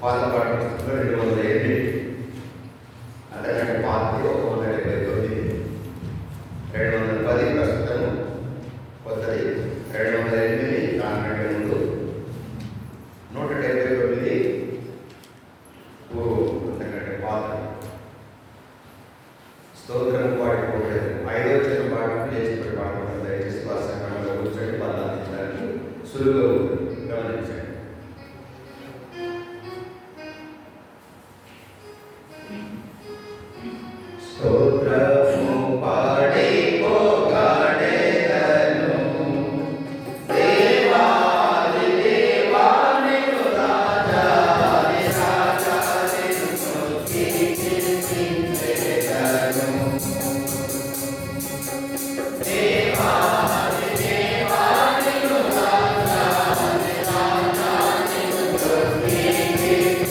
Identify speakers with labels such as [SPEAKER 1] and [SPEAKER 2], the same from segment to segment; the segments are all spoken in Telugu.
[SPEAKER 1] పాత పాఠ పుస్తకంలో 208 అంతకంటే పాతది 179, 210 ప్రస్తుతం కొత్తది, 208 దానికంటే ముందు 179 అంతకంటే పాతది. స్తోత్రం పాడుకోవడం 5వ చరణం పాఠం చేసి పాడుకోవడం. దయచేసి వాసంగా కూర్చొని బలాలించడానికి సులువుగా ఉంటుంది. గమనించండి. స్తోత్రము పాడి పోగాడేదను దేవాది దేవానికు రాజాది రాజానికు కీర్తించెదను. దేవాది దేవానికు రాజాది రాజానికు కీర్తించెదను.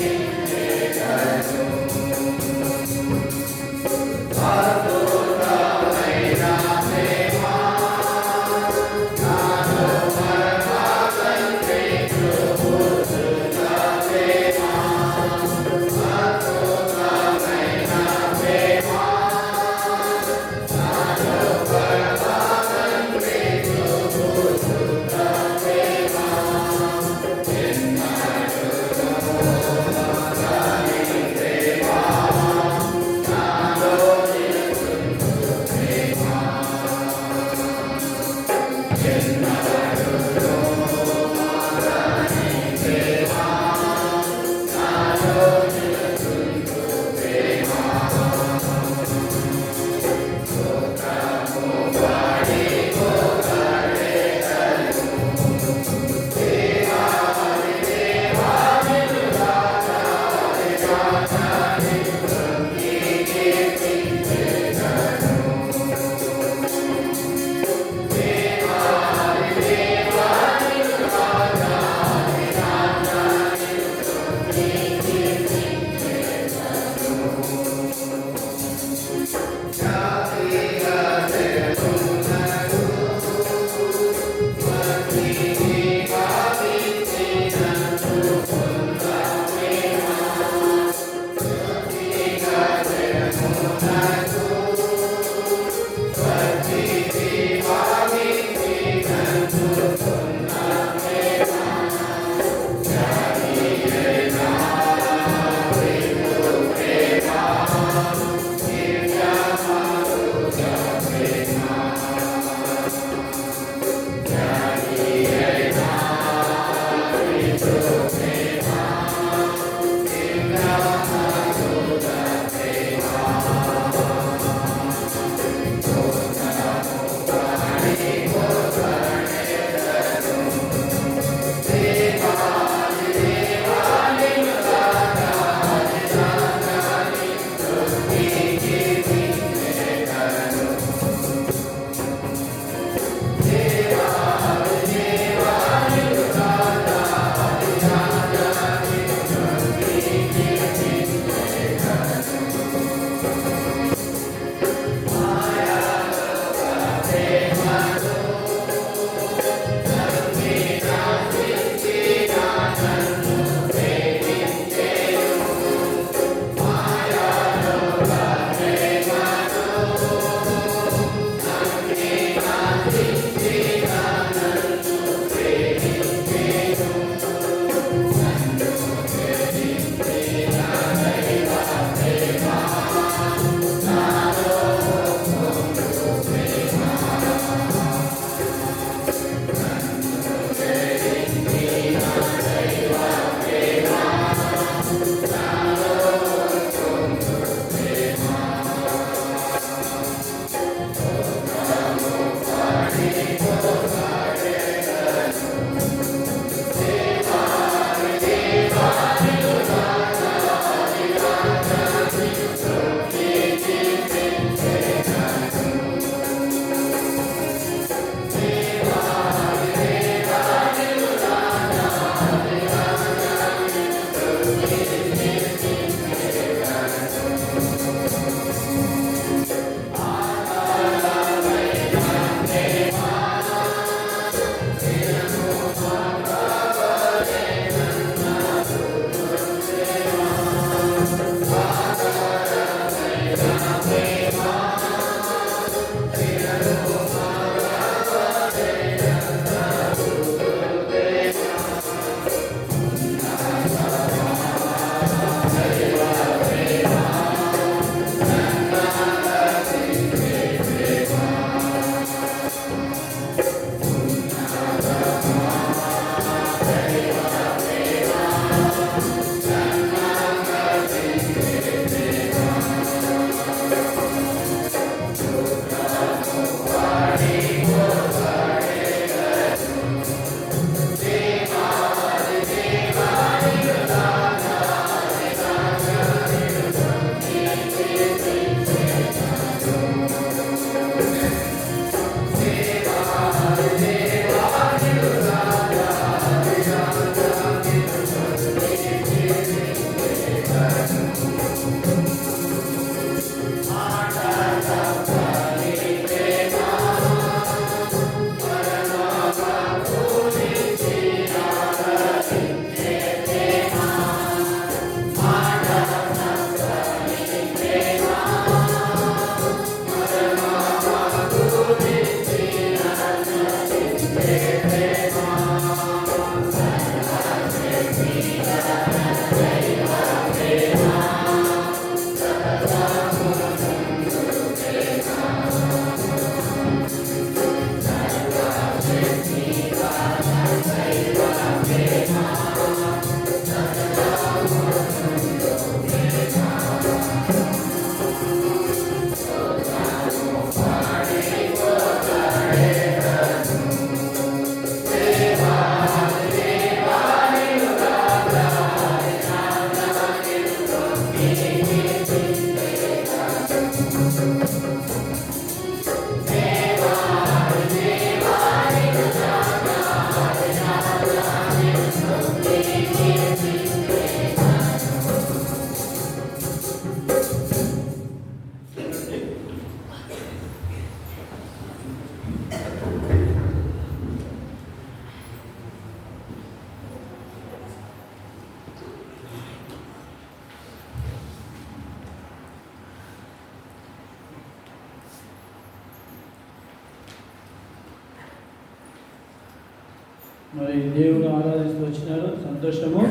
[SPEAKER 2] మరి దేవుని ఆరాధిస్తూ వచ్చినారు, సంతోషము.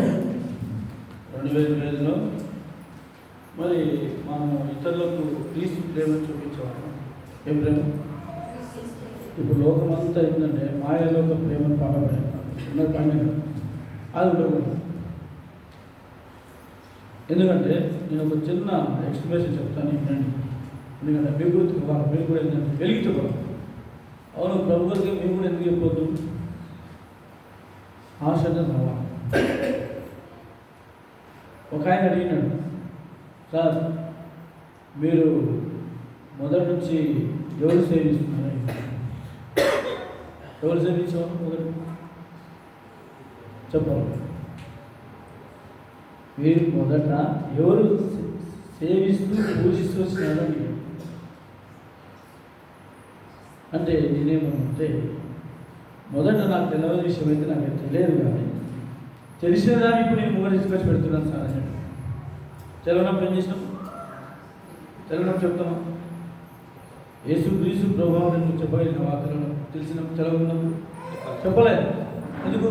[SPEAKER 2] 2025లో మరి మనం ఇతరులకు క్రీస్తు ప్రేమను చూపించేవాళ్ళం. ఏం ప్రేమ? ఇప్పుడు లోకమంతా ఏంటంటే మాయలోక ప్రేమను పాటపడే పండుగ అది ఉండకూడదు. ఎందుకంటే నేను ఒక చిన్న ఎక్స్ప్లెనేషన్ చెప్తాను ఏంటండి. ఎందుకంటే మీ గురించి మీరు కూడా ఏంటంటే వెలిగించకూడదు. అవును, ప్రభు గారికి మేము కూడా ఎందుకు చెప్పొద్దు? ఆశగా రావాలి. ఒక ఆయన అడిగినాడు, సార్ మీరు మొదటి నుంచి ఎవరు సేవిస్తున్నారు? ఎవరు సేవించారు? మొదటి చెప్పాలి. మీరు మొదట ఎవరు సేవిస్తూ పూజిస్తూ వచ్చినారు అంటే నేనేమంటే, మొదట నాకు తెలియని విషయం అయితే నాకు తెలియదు, కానీ తెలిసిన దాన్ని ఇప్పుడు నేను ముందు తీసుకొచ్చి పెడుతున్నాను సార్ అని చెప్పి. తెలవనప్పుడు ఏం చేసినాం? తెలవనప్పుడు చెప్తామా? యేసుక్రీస్తు ప్రభావం నేను చెప్పగలిగిన వార్తలను తెలిసిన తెలవకున్నప్పుడు చెప్పలేదు. ఎందుకు?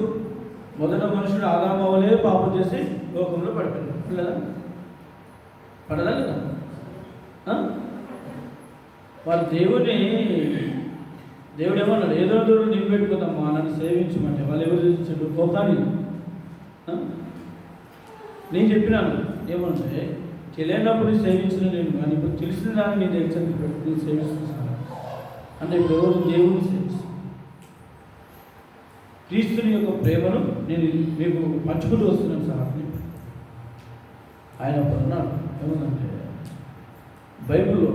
[SPEAKER 2] మొదట మనుషుడు ఆదాము వలే పాపం చేసి లోకంలో పడిపోయాడు. లేదా పడదా లేదా? వారు దేవుడు ఏమన్నాడు? ఏదో దూరం నేను పెట్టుకుందామా నన్ను సేవించమంటే వాళ్ళు ఎవరు చూపించాడు? కోపాన్ని. నేను చెప్పినాను ఏమంటే, తెలియనప్పుడు సేవించిన నేను, కానీ ఇప్పుడు తెలిసిన దాన్ని నేను ఎగ్జాంపుల్ పెట్టి నేను సేవిస్తున్నాను అంటే ఇప్పుడు ఎవరు? దేవుడిని సేవిస్తాను. క్రీస్తుని యొక్క ప్రేమను నేను మీకు పంచుకుంటూ వస్తున్నాను సార్ అని ఆయన అప్పుడు అన్నాడు. ఏమందంటే, బైబిల్లో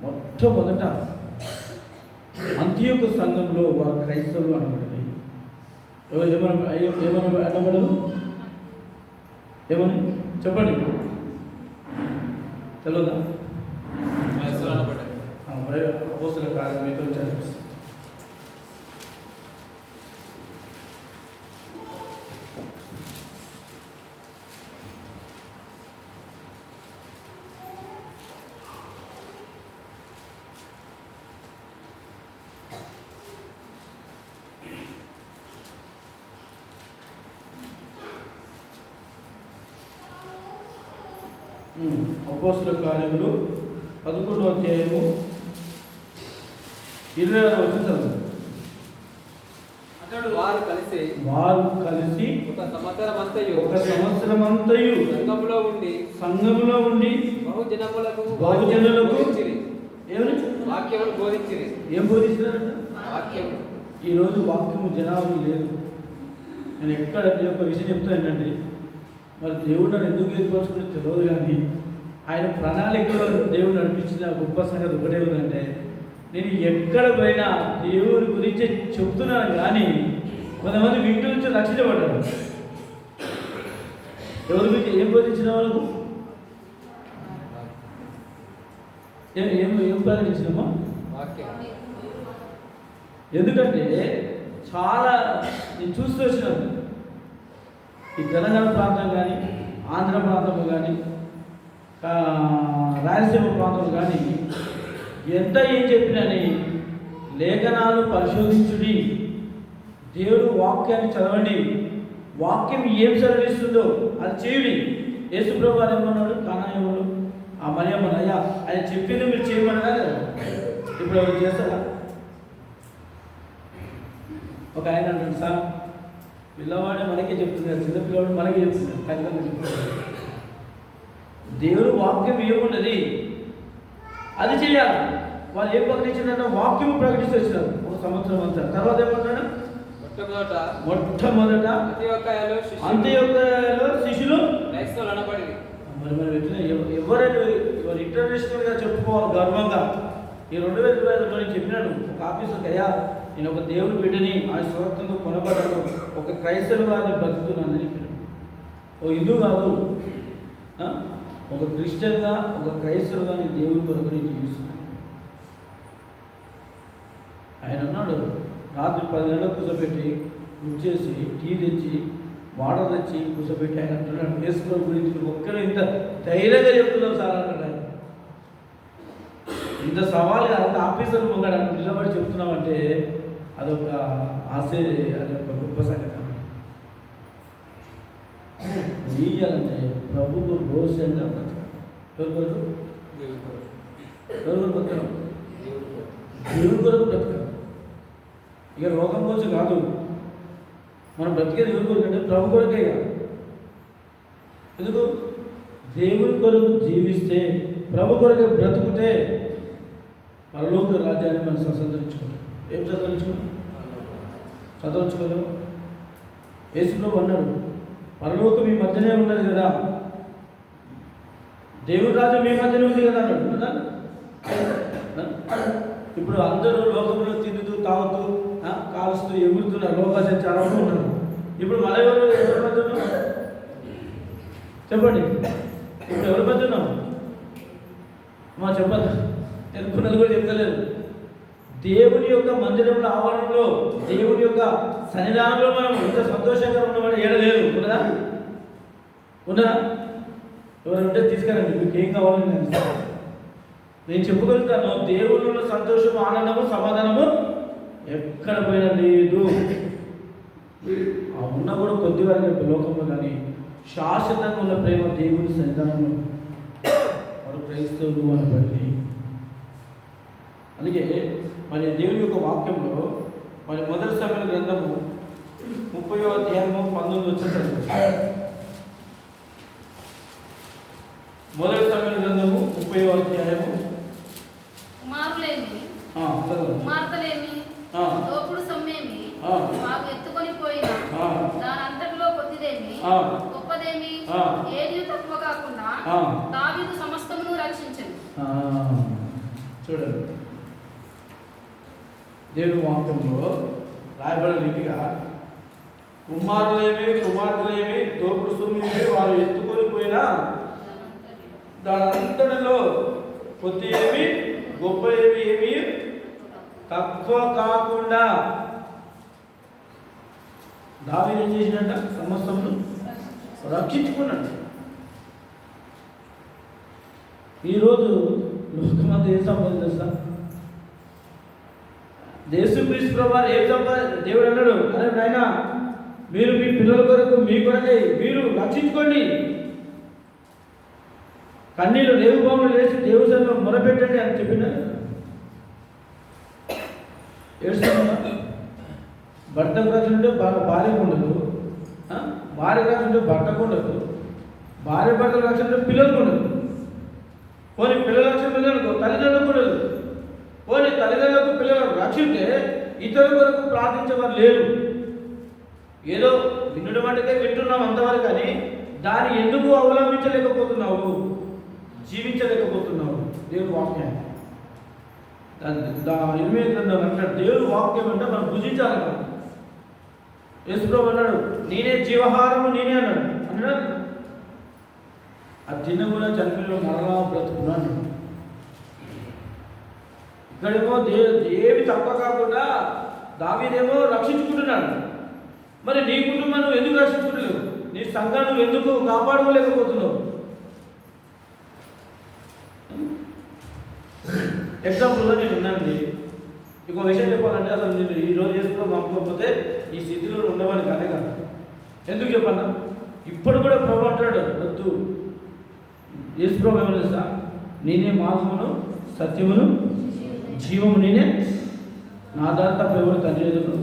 [SPEAKER 2] మొట్టమొదట అంత్యోక సంఘంలో వారు క్రైస్తవులు అనబడింది. ఏమని అనబడదు? ఏమని చెప్పండి, తెలియదా? అపోస్తలుల కార్యం మీతో చదివిస్తాను. అపోస్తలుల కార్యములు 11వ అధ్యాయము 26వ వచనం.
[SPEAKER 3] వారు కలిసి ఒక సంవత్సరం అంతయు సంఘములో ఉండి బహుజనులకు వాక్యమును బోధించిరి.
[SPEAKER 2] ఏం బోధిస్తున్నారంట?
[SPEAKER 3] వాక్యము.
[SPEAKER 2] ఈరోజు వాక్యము జనాభా లేదు. నేను ఎక్కడ ఒక విషయం చెప్తాను ఏంటంటే, మరి దేవుడు నన్ను ఎందుకు ఏర్పరచుకుంటే తెలియదు, కానీ ఆయన ప్రణాళికలో దేవుడు నడిపించిన గొప్ప సంగతి ఒకటే ఉందంటే, నేను ఎక్కడ పోయినా దేవుడి గురించి చెప్తున్నాను, కానీ కొంతమంది వీటి నుంచి రక్షించబడ్డారు. ఎవరి గురించి ఏం బోధించిన వాళ్ళకు ఏం ప్రకటించినామో? ఎందుకంటే చాలా నేను చూస్తూ వచ్చినాను. ఈ తెలంగాణ ప్రాంతం కానీ, ఆంధ్ర ప్రాంతంలో కానీ, రాయలసీమ ప్రాంతంలో కానీ ఎంత ఏం చెప్పినని లేఖనాలు పరిశోధించుడి, దేవుడు వాక్యాన్ని చదవండి, వాక్యం ఏం సెలవిస్తుందో అది చేయుడి. యేసుప్రభు వారు ఏమన్నాడు? కానాయములు ఆ మరియమ్మను, అయ్యా ఆయన చెప్పింది మీరు చేయమన్నా కదా, ఇప్పుడు ఎవరు చేస్తారా? ఒక ఆయన అంటాడు, సార్ పిల్లవాడే మనకే చెప్తున్నారు, చిన్నపిల్లవాడు మనకే చెప్తున్నారు, కనుక చెప్తున్నారు. దేవుడు వాక్యం ఏమున్నది అది చేయాలి. వాళ్ళు ఏం ప్రకటించారంటే వాక్యం ప్రకటిస్తూ వచ్చినారు ఒక సంవత్సరం అంతా. తర్వాత ఏమంటాడు? మొట్టమొదట అంత్యోకయలో శిష్యులు
[SPEAKER 3] అనబడింది.
[SPEAKER 2] మరి ఎట్లా ఎవరైనా ఇంటర్నేషనల్గా చెప్పుకోవాలి గర్వంగా. ఈ 2025లో నేను చెప్పినాను ఒక ఆఫీసర్కి, అయ్యా నేను ఒక దేవుని బిడ్డని, ఆయన స్వార్థంతో కొనబడ్డాను, ఒక క్రైస్తవుగా నేను బ్రతుకుతున్నాను అని చెప్పినాను. ఓ హిందూ కాదు, ఒక క్రిస్టియన్గా, ఒక క్రైస్తవుగా నేను దేవుని కొరకు నేను జీవిస్తున్నాను. ఆయన అన్నాడు, రాత్రి 10 గంటలకు కూర్చోబెట్టి చేసి టీ తెచ్చి వాటర్ తెచ్చి కూర్చోబెట్టి ఆయన అంటున్నాడు, యేసుప్రభు గురించి ఒక్కరు ఇంత ధైర్యంగా చెప్తున్నావు సార్ అన్నాడు. ఆయన ఇంత సవాల్గా అంత ఆఫీసర్ ముంగడ నిలబడి చెప్తున్నామంటే అదొక అదొక గొప్ప సంగతి. ఇయ్యాలంటే ప్రభుకు రోజంగా బ్రతకాలి. ఎవరు బ్రతకడం? దేవుడి కొరకు బ్రతకాలి. ఇక రోగం కోసం కాదు, మనం బ్రతికేది ఎవరి కొరకు అంటే ప్రభు కొరకే కాదు. ఎందుకు? దేవుడి కొరకు జీవిస్తే, ప్రభు కొరకు బ్రతుకుతే పరలోక రాజ్యాన్ని మనం సంతరించుకుంటాం. ఏం సంతరించుకోలేము? యేసుప్రభు అన్నాడు, పరలోకం మీ మధ్యనే ఉన్నది కదా, దేవుడి రాజ్యం మీ మధ్యనే ఉంది కదా అన్నాడు. ఇప్పుడు అందరూ లోకంలో తిరుగుతూ తాగుతూ కాలుస్తూ ఎగురుతున్నారు, లోక సంచారంలో ఉన్నారు. ఇప్పుడు మన ఎవరి మధ్య ఉన్నాం చెప్పండి? ఇప్పుడు ఎవరి మధ్య ఉన్నాం? మా చెప్పదు, తెలుపున్నది కూడా చెప్తలేదు. దేవుని యొక్క మందిరంలో, ఆవరణలో, దేవుని యొక్క సన్నిధానంలో మనం ఇంత సంతోషంగా ఉన్నవాడు ఏడలేదు. ఉన్నదా? ఉన్నదా? ఎవరు ఉంటే తీసుకురండి, మీకు ఏం కావాలని నేను చెప్పుకుంటాను. దేవుళ్ళలో సంతోషము, ఆనందము, సమాధానము ఎక్కడ పోయినా లేదు. ఉన్నా కూడా కొద్ది వరకు లోకంలో, కానీ శాశ్వతంగా ఉన్న ప్రేమ దేవుని సన్నిధానంలో వాడు క్రైస్తవులు అని బట్టి. అందుకే మరి దేవుని యొక్క వాక్యంలో మరి మొదటి సమయాల గ్రంథము 30వ అధ్యాయము 19 వచ్చేసరికి, మొదటి సమయాల గ్రంథము 30వ అధ్యాయము
[SPEAKER 4] కుమార్తెలేమి దోపుడు సొమ్మేమి మాకు ఎత్తుకొని పోయినా దాని అంతటిలో కొద్దిదేమి గొప్పదేమి ఏది తక్కువ కాకుండా దావీదు సమస్తమును రక్షించండి.
[SPEAKER 2] చూడండి, దేవుని వాక్యంలో రాయబడిన రీతిగా కుమార్తెలేమి దోపుడు సొమ్మేమి వారు ఎత్తుకొని పోయినా దాని అంతటిలో కొద్ది ఏమి గొప్ప ఏమి తక్కువ కాకుండా దావీదు ఏం చేసినట్ట? సమస్తమును రక్షించుకున్నాడు. ఈరోజు లోకమంతా ఏం సంపాదిస్తా? యేసుక్రీస్తు ప్రభువు ఏం సంపాదించారు? దేవుడు అన్నాడు, అరే నాయనా, మీరు మీ పిల్లల కొరకు, మీ కొరకై మీరు రక్షించుకోండి, కన్నీళ్ళు రేవుబాములు వేసి దేవుసంలో మొరపెట్టండి అని చెప్పిన. ఏడుస్తున్నా? భర్తకు రక్షణ ఉంటే భార్యకు ఉండదు, భార్యకు రక్షణ ఉంటే భర్తకు ఉండదు, భార్య భర్తకు రక్షణ ఉంటే పిల్లలకు ఉండదు. పోనీ పిల్లల రక్షణ పిల్లలకు తల్లిదండ్రులకు ఉండదు. పోనీ తల్లిదండ్రులకు పిల్లలకు రక్షింటే ఇతరుల కొరకు ప్రార్థించేవారు లేరు. ఏదో వినడం అంటే వింటున్నాం అంతవరకు, కానీ దాన్ని ఎందుకు అవలంబించలేకపోతున్నావు, జీవించలేకపోతున్నావు? దేవుని వాక్యాన్ని అంటాడు. దేవుని వాక్యం అంటే మనం భుజించాలి కదా. యేసుప్రభు అన్నాడు, నేనే జీవహారము, నేనే అన్నాడు. ఆ తిన్న కూడా చనిపోయిన మరలా బ్రతుకున్నాను. ఇక్కడేమో ఏమి తక్కువ కాకుండా దావీదేమో రక్షించుకుంటున్నాడు. మరి నీ కుటుంబాన్ని నువ్వు ఎందుకు రక్షించుకుంటలేవు? నీ సంఘాన్ని నువ్వు ఎందుకు కాపాడుకోలేకపోతున్నావు? ఎగ్జాంపుల్గా నేను ఉన్నానండి. ఇంకో విషయం చెప్పాలంటే, అసలు నేను ఈరోజు చేసుకుని పంపకపోతే ఈ స్థితిలో ఉండమని కదే కాదు. ఎందుకు చెప్పన్నా? ఇప్పుడు కూడా ప్రభు అంటాడు, వద్దు, యేసు ప్రభు ఏమని తెలుసా? నేనే మార్గమును, సత్యమును, జీవము, నేనే, నా దారి తప్ప ఎవరు తండ్రి ఎదురు.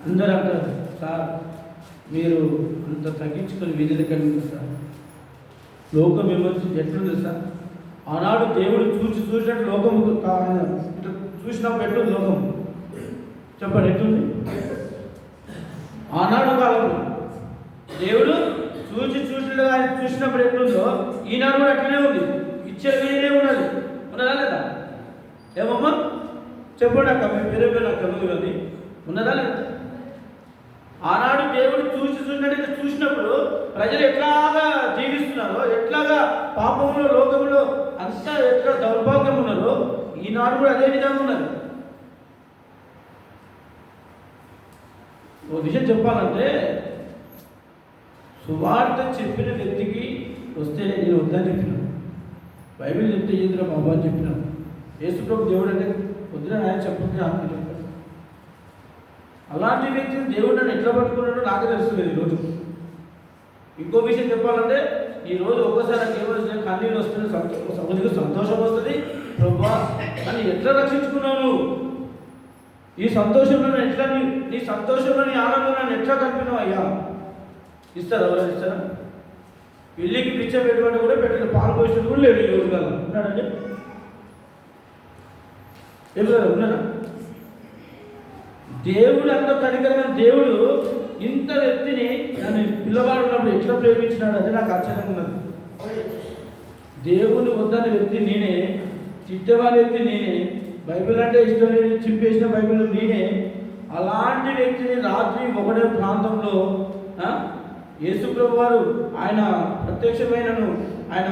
[SPEAKER 2] అందరూ అంటారు, సార్ మీరు అంత తగ్గించుకొని వీధి కలిగింది సార్, లోకం విమర్శ ఎట్లుంది సార్? ఆనాడు దేవుడు చూసినట్టు లోకము చూసినప్పుడు ఎట్లుంది లోకం? చెప్పండి, ఎట్లుంది? ఆనాడు కాలంలో దేవుడు చూసినప్పుడు ఎట్లుందో ఈనాడు కూడా అట్లనే ఉంది. ఇచ్చే వేరే ఉన్నది, ఉన్నదా లేదా? ఏమమ్మా చెప్పండి అక్క, మీ పేరే పేరు నాకు తెలియదు, కానీ ఉన్నదా లేదా? ఆనాడు దేవుడు చూసినప్పుడు ప్రజలు ఎట్లాగా జీవిస్తున్నారో, ఎట్లాగా పాపంలో, లోకంలో అంతా ఎట్లా దౌర్భాగ్యం ఉన్నారో, ఈనాడు కూడా అదే విధంగా ఉన్నారు. ఒక విషయం చెప్పాలంటే, సువార్త చెప్పిన వ్యక్తికి వస్తే నేను వద్దని చెప్పినాను. బైబిల్ చెప్తే ఇంద్ర బాబా అని చెప్పినాను. యేసుప్రభు దేవుడు అంటే వద్దున ఆయన చెప్పకుండా అని చెప్పాడు. అలాంటి వ్యక్తిని దేవుడు నన్ను ఎట్లా పట్టుకున్నాడో నాకే తెలుస్తుంది ఈరోజు. ఇంకో విషయం చెప్పాలంటే ఈరోజు ఒక్కసారి నాకు ఏమొస్తుంది, కన్నీళ్ళు వస్తుంది, సముద్రికి సంతోషం వస్తుంది. ప్రభా అని ఎట్లా రక్షించుకున్నావు? ఈ సంతోషంలో ఎట్లా నీ సంతోషంలో నీ ఆనందంలో నన్ను ఎట్లా కలిపినావు అయ్యా? ఇస్తారా? ఎవరైనా ఇస్తారా? పెళ్ళికి పిచ్చే పెట్టుబడి కూడా పెట్టిన పాలు పోసినట్టు కూడా లేడు ఈ రోజు కాదు. ఉన్నాడండి? ఎవరు ఉన్నారా? దేవుడు అంత కనికరమైన దేవుడు ఇంత వ్యక్తిని నన్ను పిల్లవాడు ఉన్నప్పుడు ఎట్లా ప్రేమించినాడు అది నాకు ఆశ్చర్యంగా ఉన్నది. దేవుని వద్దన్న వ్యక్తి నేనే, చిట్టేవారి వ్యక్తి నేనే, బైబిల్ అంటే ఇష్టం లేని చింపేసిన బైబిల్ నేనే. అలాంటి వ్యక్తిని రాత్రి ఒకటే ప్రాంతంలో యేసుప్రభు వారు ఆయన ప్రత్యక్షమైనను, ఆయన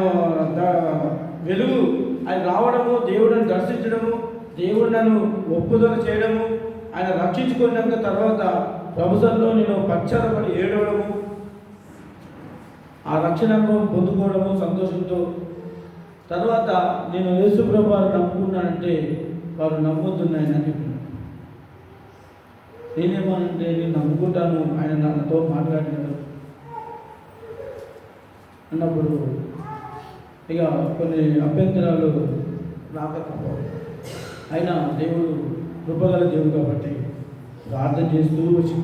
[SPEAKER 2] వెలుగు ఆయన రావడము, దేవుడిని దర్శించడము, దేవుడు నన్ను ఒప్పుదల చేయడము, ఆయన రక్షించుకున్నాక తర్వాత ప్రభుత్వంలో నేను పశ్చాత్తపడి ఏడవడము, ఆ రక్షణ పొందుకోవడము సంతోషంతో. తర్వాత నేను యేసుప్రభు వారు నమ్ముకున్నానంటే వారు నమ్ముతున్నాయని అని చెప్పినాను. నేనేమోనంటే నేను నమ్ముకుంటాను, ఆయన నాతో మాట్లాడినాడు అన్నప్పుడు ఇక కొన్ని అభ్యంతరాలు రాకపోవడం. అయినా దేవుడు కృపగల దేవుడు కాబట్టి ప్రార్థన చేస్తూ వచ్చి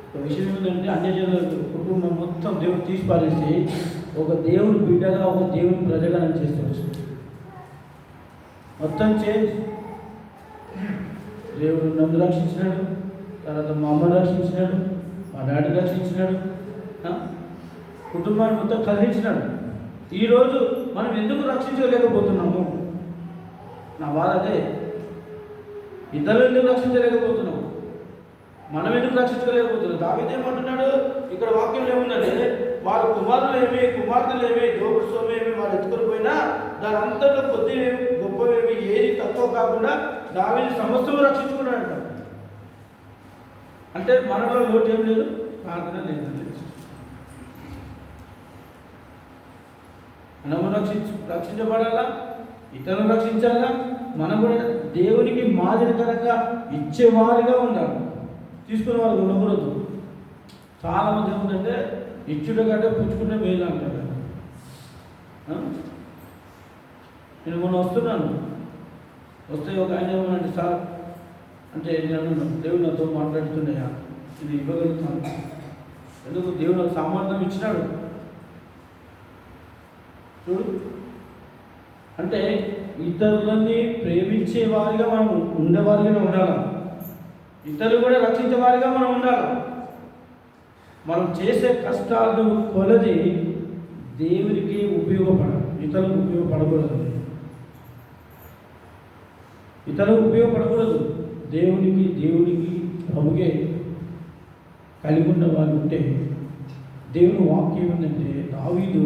[SPEAKER 2] ఒక విషయం ఏంటంటే అన్యజనుల కుటుంబం మొత్తం దేవుడు తీసి పారేసి ఒక దేవుని బిడ్డగా, ఒక దేవుని ప్రజగా నేను చేస్తూ మొత్తం చేంజ్. దేవుడు నన్ను రక్షించినాడు, తర్వాత మా అమ్మను రక్షించినాడు, మా డాడీ రక్షించినాడు, కుటుంబాన్ని మొత్తం కదిలించినాడు. ఈరోజు మనం ఎందుకు రక్షించలేకపోతున్నాము? నా బాధ అదే. ఇతరులు ఎందుకు రక్షించలేకపోతున్నాము? మనం ఎందుకు రక్షించలేకపోతున్నాం? దావీదు ఏమంటున్నాడు? ఇక్కడ వాక్యం ఏముందంటే వారు కుమారులు ఏమి, కుమార్తెలు ఏమి, దోపుడు సొమ్ము ఏమి వారు ఎత్తుకొని పోయినా దాని అంతలో కొద్ది గొప్పవేమి ఏది తక్కువ కాకుండా దావీదు సమస్తము రక్షించుకున్నాడంట. అంటే మనలో లోటు ఏం లేదు, ప్రార్థన లేదు. మనము రక్షించబడాలా, ఇతరులను రక్షించాలా, మనం కూడా దేవునికి మాదిరికరంగా ఇచ్చేవారిగా ఉండాలి, తీసుకునే వారు ఉండకూడదు. చాలామంది ఏముందంటే ఇచ్చుట కంటే పుచ్చుకుంటే మేలు అంటారు. నేను మొన్న వస్తున్నాను, వస్తే ఒక ఆయన ఏమన్నాడు, సార్ అంటే నేను దేవుడు నాతో మాట్లాడుతున్నాయా, ఇది ఇవ్వగలుగుతాను. ఎందుకు? దేవుడు నాకు సామర్థ్యం ఇచ్చినాడు. చూడు, అంటే ఇతరులని ప్రేమించే వారిగా మనం ఉండేవారిగానే ఉండాలి, ఇతరులు కూడా రక్షించే వారిగా మనం ఉండాలి. మనం చేసే కష్టాలు కొలది దేవునికి ఉపయోగపడాలి, ఇతరులకు ఉపయోగపడకూడదు. ఇతరులకు ఉపయోగపడకూడదు, దేవునికి ప్రభుకే కలిగి ఉన్న వాళ్ళు ఉంటే. దేవుని వాక్యం ఏంటంటే దావీదు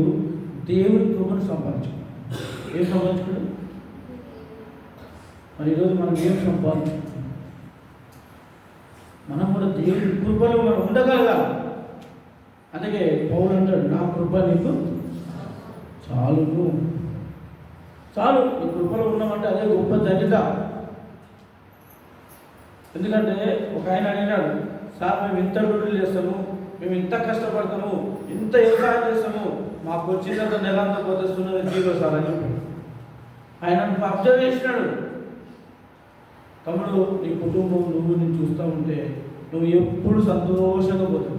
[SPEAKER 2] దేవుని కృపను సంపాదించుకున్నాడు. ఏం సంపాదించుకున్నాడు? మరి ఈరోజు మనం ఏం సంపాదించుకున్నాం? మనం కూడా దేవుని కృపలో మనం ఉండగలగాలి. అందుకే పౌలు అంటాడు, నా కృప నీకు చాలును. చాలు, ఈ కృపలో ఉన్నామంటే అదే గొప్ప ధన్యత. ఎందుకంటే ఒక ఆయన అడిగినాడు, సార్ మేము ఇంత డ్యూటీలు చేస్తాము, మేము ఇంత కష్టపడతాము, ఇంత వ్యవసాయం చేస్తాము, మాకు వచ్చినంత నెలంతా పోతే సున్నది జీరో సార్ అని చెప్పి ఆయన అబ్జర్వ్ చేసినాడు. తమ్ముడు, నీ కుటుంబం నువ్వు నేను చూస్తూ ఉంటే నువ్వు ఎప్పుడు సంతోషంగా పోతావు.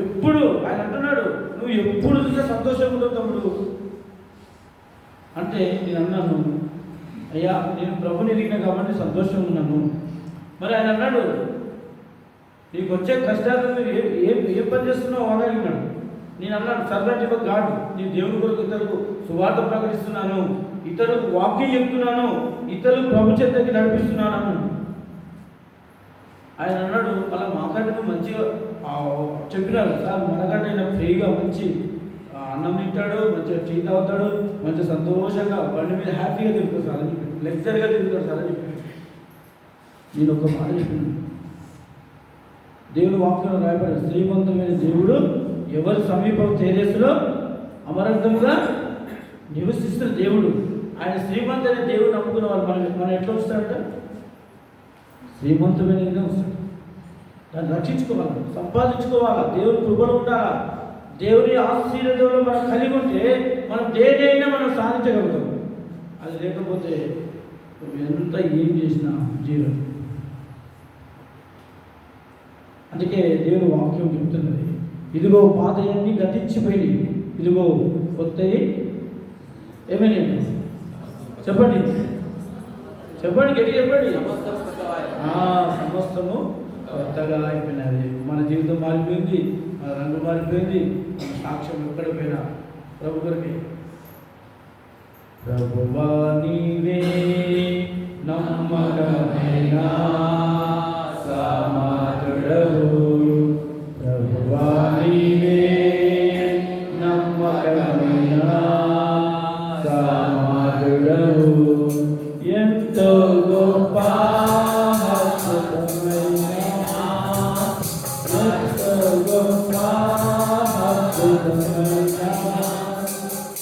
[SPEAKER 2] ఎప్పుడు ఆయన అంటున్నాడు, నువ్వు ఎప్పుడు చూసినా సంతోషంగా ఉంటావు తమ్ముడు అంటే. నేను అన్నాను, అయ్యా నేను ప్రభుని ఎదిగిన కాబట్టి సంతోషంగా ఉన్నాను. మరి ఆయన అన్నాడు, నీకు వచ్చే కష్టాలు ఏ పని చేస్తున్నావు అని అడిగినాడు. నేను అన్నాను, సర్వెంట్ ఆఫ్ గాడ్, నేను దేవుని కొరకు ఇతరులకు సువార్త ప్రకటిస్తున్నాను, ఇతరులకు వాక్యం చెప్తున్నాను, ఇతరులు ప్రభు చెంతకి నడిపిస్తున్నాను అన్నాడు. ఆయన అన్నాడు, అలా మాకంటే మంచిగా చెప్పినాడు సార్, మనకంటే ఆయన ఫ్రీగా మంచి అన్నం తింటాడు, మంచిగా టీ తాగుతాడు, మంచిగా సంతోషంగా బండి మీద హ్యాపీగా తిరుగుతాడు సార్ అని చెప్పి, లెక్చర్గా తిరుగుతాడు సార్ అని చెప్పి. నేను ఒక మాట చెప్పినాను, దేవుడు వాక్యంలో రాయబడి శ్రీమంతమైన దేవుడు ఎవరు సమీప తేజస్సులో అమరత్వంగా నివసిస్తున్న దేవుడు. ఆయన శ్రీమంతుని దేవుడు నమ్ముకున్న వాళ్ళు మనం ఎట్లా వస్తాడంట? శ్రీమంతుడైన వస్తాడు. దాన్ని రక్షించుకోవాలి, సంపాదించుకోవాలా, దేవుని కృపలో ఉండాలా, దేవుని ఆశీర్వాదంలో మనం కలిగి ఉంటే మనం దేనైనా మనం సాధించగలుగుతాం. అది లేకపోతే ఎంత ఏం చేసినా జీవనం. అందుకే దేవుని వాక్యం చెప్తున్నది, ఇదిగో పాతయన్నీ గతించిపోయి ఇదిగో కొత్తవి ఏమైనా చెప్పండి, చెప్పండి, గట్టి చెప్పండి. సమస్తము కొత్తగా అయిపోయినది. మన జీవితం మారిపోయింది, మన రంగు మారిపోయింది, మన సాక్ష్యం ఎక్కడ పోయినా ప్రభు కొరకే. ప్రభువా నీవే నమ్మకమైన సమాతుడవు, ప్రభువా నీవే నమ్మకమైన సమాతుడవు, ఎంతో గొప్ప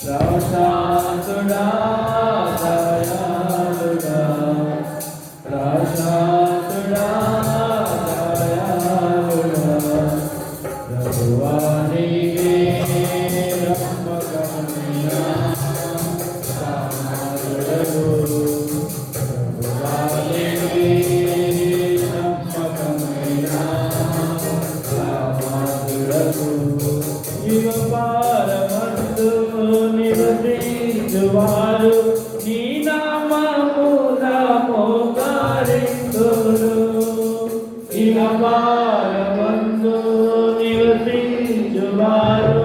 [SPEAKER 2] ప్రశాంతుడా దయాళుడా, ప్రశాంతుడా దయాళుడా, ప్రభువా నీవే నమ్మకమైన సమాతుడవు, ప్రభువా నీవే నమ్మకమైన సమాతుడవు, నివసించువారు నీ నామమున మోకరింతురు, ఇహపరమందు నివసించువారు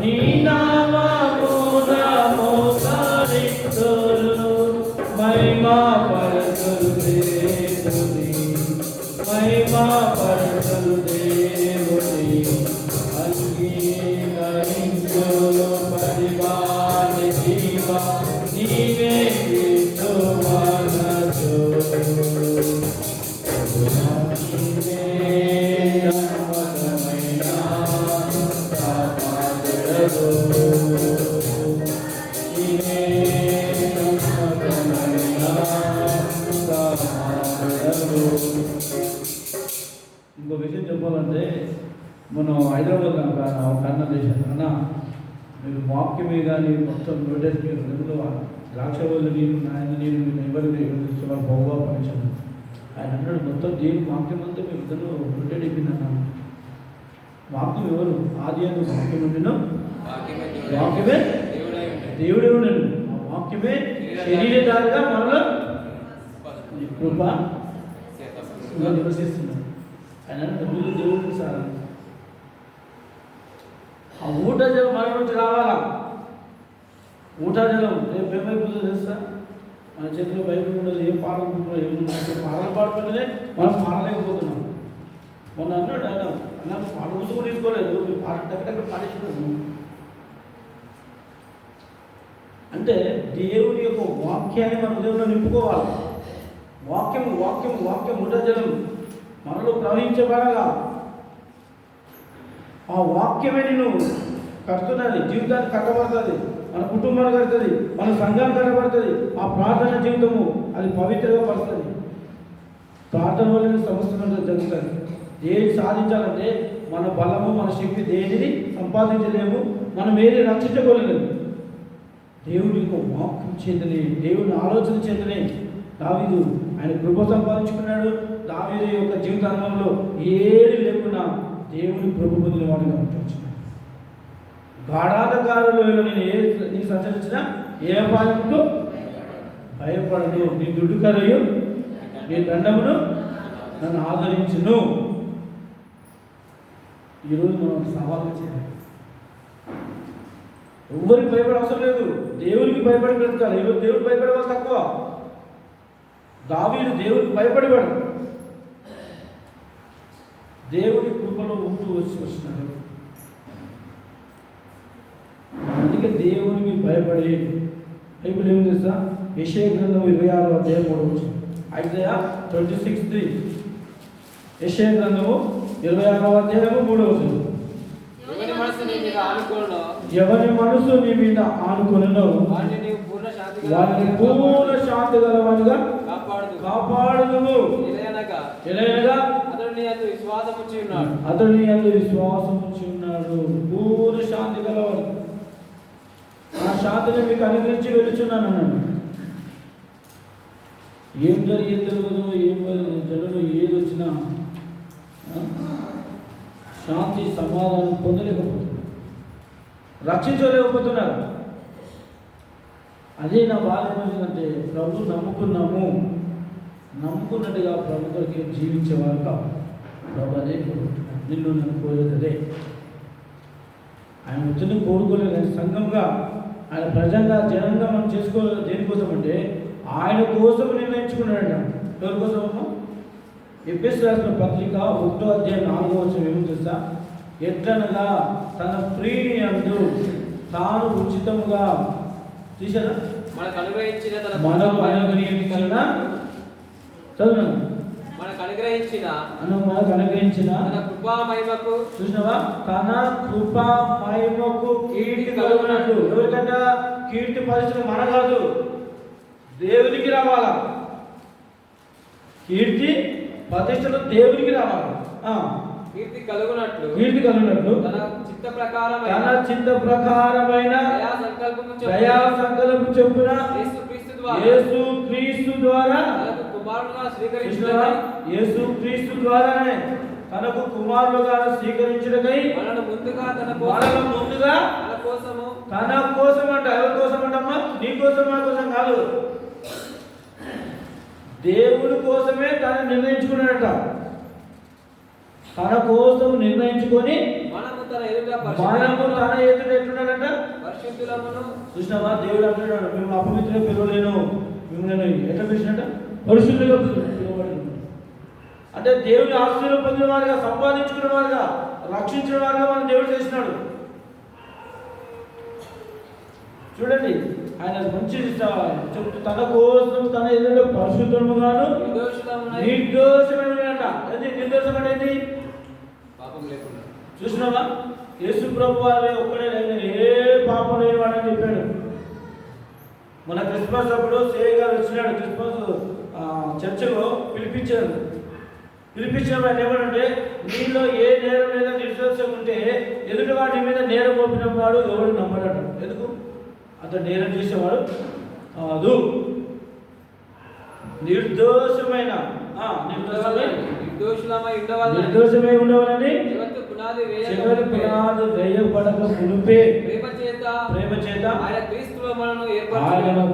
[SPEAKER 2] నీ నామమున మోకరింతురు, మహిమా పరతులు దేవుని, మహిమా పరతులు దేవుని, అంగీకరించు పరివాని జీవ నీవే క్రీస్తు మనసు, నీవే నమ్మకమైన సమాతుడవు, నీవే నమ్మకమైన సమాతుడవు. ఇంకో విషయం చెప్పాలంటే, మనం హైదరాబాద్ ఒక అన్న చేశాను, అన్న మీరు వాక్యమే కానీ మొత్తం నోటెస్ మీరు రెండు ద్రాక్ష వాళ్ళు నేను ఆయన నేను ఎవరికి వాళ్ళు బహుగా పంచాను. ఆయన అన్నాడు మొత్తం దేవుని వాక్యం అంతా మీరు ఇద్దరు రొటేట్ అయిపోయింది అన్నాను. వాక్యం ఎవరు? ఆది అని వాక్యం ఉండినా వాక్యమే దేవుడే ఉన్నాడు. ఆ వాక్యమే శరీరధారిగా మనలో కృప నివసిస్తున్నాడు. ఆయన మీరు దేవుడికి సార్ ఆ ఊట జలం మన నుంచి రావాలా. ఊట జలం రేపు ఏమైపోతుందో తెలుసా? మన చేతిలో బైబిల్ ఉండదు, ఏం పాడుకుంటున్నాం, ఏముంది పాటలు పాడుతుంటేనే మనం పాడలేకపోతున్నాం. మొన్న అన్నాడు ఆయన, అన్న పాట పుస్తకం తీసుకోలేదు, మీరు పాట దగ్గర పాడేసుకున్నాను. అంటే దేవుని యొక్క వాక్యాన్ని మన హృదయంలో నింపుకోవాలి. వాక్యం వాక్యం వాక్యం ఊట జలం మనలో ప్రవహించబడాలా. ఆ వాక్యమే నేను కడుతున్నది, జీవితాన్ని కట్టబడుతుంది, మన కుటుంబాన్ని కడుతుంది, మన సంఘాన్ని కట్టబడుతుంది. ఆ ప్రార్థన జీవితము అది పవిత్రంగా పడుతుంది. ప్రార్థన వల్ల సమస్యలు జరుగుతుంది. ఏది సాధించాలంటే మన బలము మన శక్తి దేనిని సంపాదించలేము, మనం ఏది రక్షించుకోలేము. దేవుని యొక్క వాక్యం చేతనే, దేవుని ఆలోచన చేతనే దావీదు ఆయన కృప సంపాదించుకున్నాడు. దావీదు యొక్క జీవితాంగంలో ఏది లేకున్నా దేవుని ప్రభు పొందిన వాడిగా ఉంటాడు. గాఢాధకారులో నేను నీ సంచరించినా ఏ పాలకుడు భయపడను, నీ దుడ్డు కరయు నీ దండమును నన్ను ఆదరించును. ఈరోజు మనం సవాలు చేయాలి. ఎవరికి భయపడే అవసరం లేదు, దేవునికి భయపడి బ్రతకాలి. ఈరోజు దేవుడికి భయపడే వాళ్ళు తక్కువ. దావీదు దేవుడికి భయపడేవాడు, దేవుడి కృపలో ఉంటూ వచ్చినాడు. అందుకే దేవునికి భయపడి బైబిల్ ఏం చేస్తా? యెషయా గ్రంథం 26వ అధ్యాయం 3వ వచనం. ఐజయా 26:3. యెషయా గ్రంథము 26వ అధ్యాయము 3వ వచనం. ఎవరి మనసు నీ మీద ఆనుకొనునో వారిని నీవు పూర్ణ శాంతి వారిని పూర్ణ శాంతి గలవానిగా కాపాడుదువు. ఎలయనగా
[SPEAKER 3] అతడు నీ యందు విశ్వాసం ఉంచి ఉన్నాడు.
[SPEAKER 2] అతడు నీ యందు విశ్వాసం ఉంచి ఉన్నాడు. పూర్ణ శాంతి గలవాడు. ఆ శాంతిని మీకు అనుగ్రహించి వెళుచున్నాను అన్నాడు. ఏం జరిగేది తెలియదు, ఏం జరగదు, ఏది వచ్చినా శాంతి సమాధానం పొందలేకపోతున్నారు, రక్షించలేకపోతున్నారు. అదే నా బాధ ఏమవుతుందంటే, ప్రభు నమ్ముకున్నట్టుగా ప్రభు కొరకు జీవించేవారు కాదు. ప్రభు అదే కోరుకుంటున్నాను, నిన్ను నన్ను కోరేది అదే. ఆయన వచ్చిన కోరుకోలేదు, ఆయన సంఘంగా, ఆయన ప్రజంగా, జనంగా మనం చేసుకోవాలి. దేనికోసం అంటే ఆయన కోసం నిర్ణయించుకున్నాడు. ఎవరి కోసమమ్మా? ఎఫెసీయులకు రాసిన పత్రిక 1వ అధ్యాయం 4వ వచనం ఏమో తెలుసా? ఎట్లనగా తన ప్రియుని యందు తాను ఉచితముగా తీసారా
[SPEAKER 3] మనకు అనుగ్రహించిన తన కృపా మహిమకు,
[SPEAKER 2] చూసినవా, తన కృపా మహిమకు కీర్తి కలుగునట్లు. ఎవరికంట కీర్తి పరిస్థితి? మన కాదు, దేవునికి రావాలా. కీర్తి ప్రతిష్టలు దేవునికి రావాలి.
[SPEAKER 3] కీర్తి కలుగునట్లు
[SPEAKER 2] తన చిత్త ప్రకారమైన దయా సంకల్పము చొప్పున యేసుక్రీస్తు ద్వారా ద్వారానే తనకు కుమారులుగా స్వీకరించుటకై మనను ముందుగా తన కోసం అంట. ఎవరి కోసం అంటమ్మా? నీ కోసం, మన కోసం కాదు, దేవుడి కోసమే తను నిర్ణయించుకున్నాడట. తన కోసం నిర్ణయించుకొని మనము తన ఎదుట ఎట్లున్నాడంట? చూసినావా, దేవుడు అంటున్నాడు, మేము అపవిత్రులు పిలవలేను, మిమ్మల్ని ఎట్లా పిలిచినట్ట? పరిశుద్ధులుగా పిలువబడి. అంటే దేవుని ఆశీర్వాదం పొందిన వారుగా, సంపాదించుకున్న వారుగా, రక్షించిన వారుగా మనం దేవుడు చేసినాడు. చూడండి, ఆయన మంచి చెప్తూ తన కోసం తన ఎదుట పరిశుద్ధముగాను నిర్దోషమైనట. నిర్దోషం అంటే ఏంటి? చూసినావా, యేసు ప్రభు వారు ఒక్కడే ఏ పాపం లేనివాడని చెప్పాడు. మన క్రిస్మస్ అప్పుడు సేవ గారు వచ్చినాడు, క్రిస్మస్ చర్చలో పిలిపించినప్పుడు ఆయన ఏమంటే, నీలో ఏ నేరం మీద నిర్దోషం ఉంటే ఎదుటి వాడి మీద నేరం మోపిన వాడు ఎవడు నమ్మడట. ఎందుకు? అతను నేరం చేసేవాడు కాదు. నిర్దోషమై ఉండవాలని చివరి పునాది వేయబడక మునుపే ప్రేమ చేత ఆయన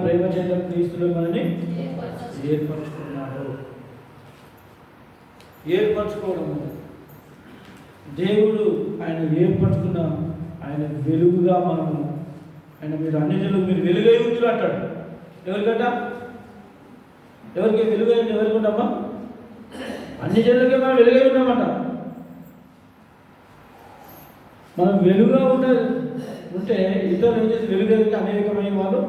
[SPEAKER 2] ప్రేమ చేత క్రీస్తులో మనని ఏర్పరచుకోవడం. దేవుడు ఆయన ఏర్పరచుకున్న ఆయన వెలుగుగా మనము, ఆయన మీరు అన్ని జనులు మీరు వెలుగై ఉంచులు అంటాడు. ఎవరికంట? ఎవరికి వెలుగై? ఎవరికి ఉంటామా? అన్ని జనులకే మనం వెలుగై ఉన్నామంట. మనం వెలుగుగా ఉంటే ఇతరులు ఏం చేసి వెలుగైతే అనేకమైన వాళ్ళు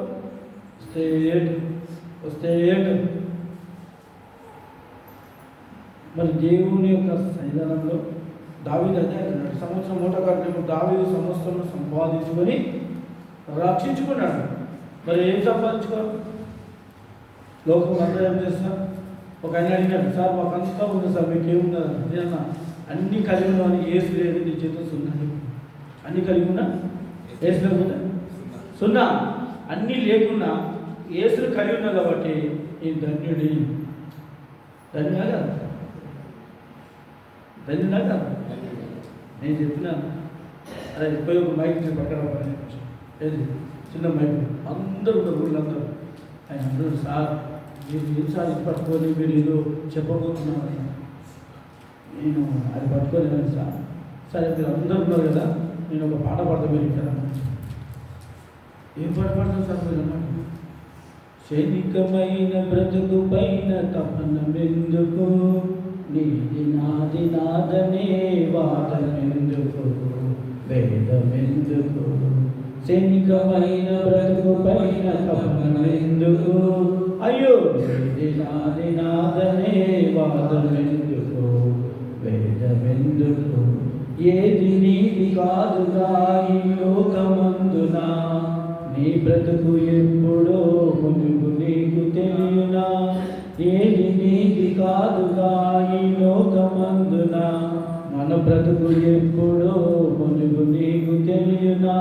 [SPEAKER 2] వస్తే మరి దేవుని యొక్క సన్నిధానంలో దావీదు అదే అంటున్నాడు, సంవత్సరం మూట కట్టినప్పుడు దావీదు సంవత్సరం సంపాదించుకొని రక్షించుకున్నాడు. మరి ఏం సంపాదించుకోవాలి? లోకం అందరూ ఏం చేస్తారు? ఒక ఆయన అడిగినాడు, సార్ మాకంతా ఉంది సార్, మీకు ఏమున్నది? నేనన్నా అన్నీ కలిగి ఉన్నాను, ఏసు లేదు, నీ చేతిలో సున్నా. అన్నీ కలిగి ఉన్నా ఏసు లేకుండా సున్నా. అన్నీ లేకున్నా ఏసులు కలిగి ఉన్నా కాబట్టి ఈ ధన్యుడి. ధన్యుడా కదా? ధన్యుడా కదా? నేను చెప్పినాను, అదే పోయి ఒక మైక్ పక్కన ఏది చిన్న మైక్, అందరూ ఉన్నారు, ఊళ్ళందరూ. ఆయన అందరూ, సార్ మీరు ఎన్నిసార్లు ఇది పట్టుకొని మీరు ఏదో చెప్పబోతున్నారు. నేను అది పట్టుకోలేను సార్. సరే మీరు అందరూ ఉన్నారు కదా, నేను ఒక పాట పాడతా, మీరు ఇక్కడ. ఏం పాట పాడతాను సార్ మీరు అన్నమాట? క్షణికమైన బ్రతుకు పైన తపనమెందుకు, నీది నాది నాదనే వాదమెందుకు, వేదమెందుకు. క్షణికమైన బ్రతుకు పైన తపనమెందుకు, అయ్యో నీది నాది నాదనే వాదమెందుకు, వేదమెందుకు. ఏది నీది కాదుగా ఈ లోకమందున, నీ బ్రతుకు ఎప్పుడో మునుగు నీకు తెలియనా, ఏది నీది కాదుగా ఈ లోకమందున. మన బ్రతుకు ఎప్పుడో మునుగు నీకు తెలియనా,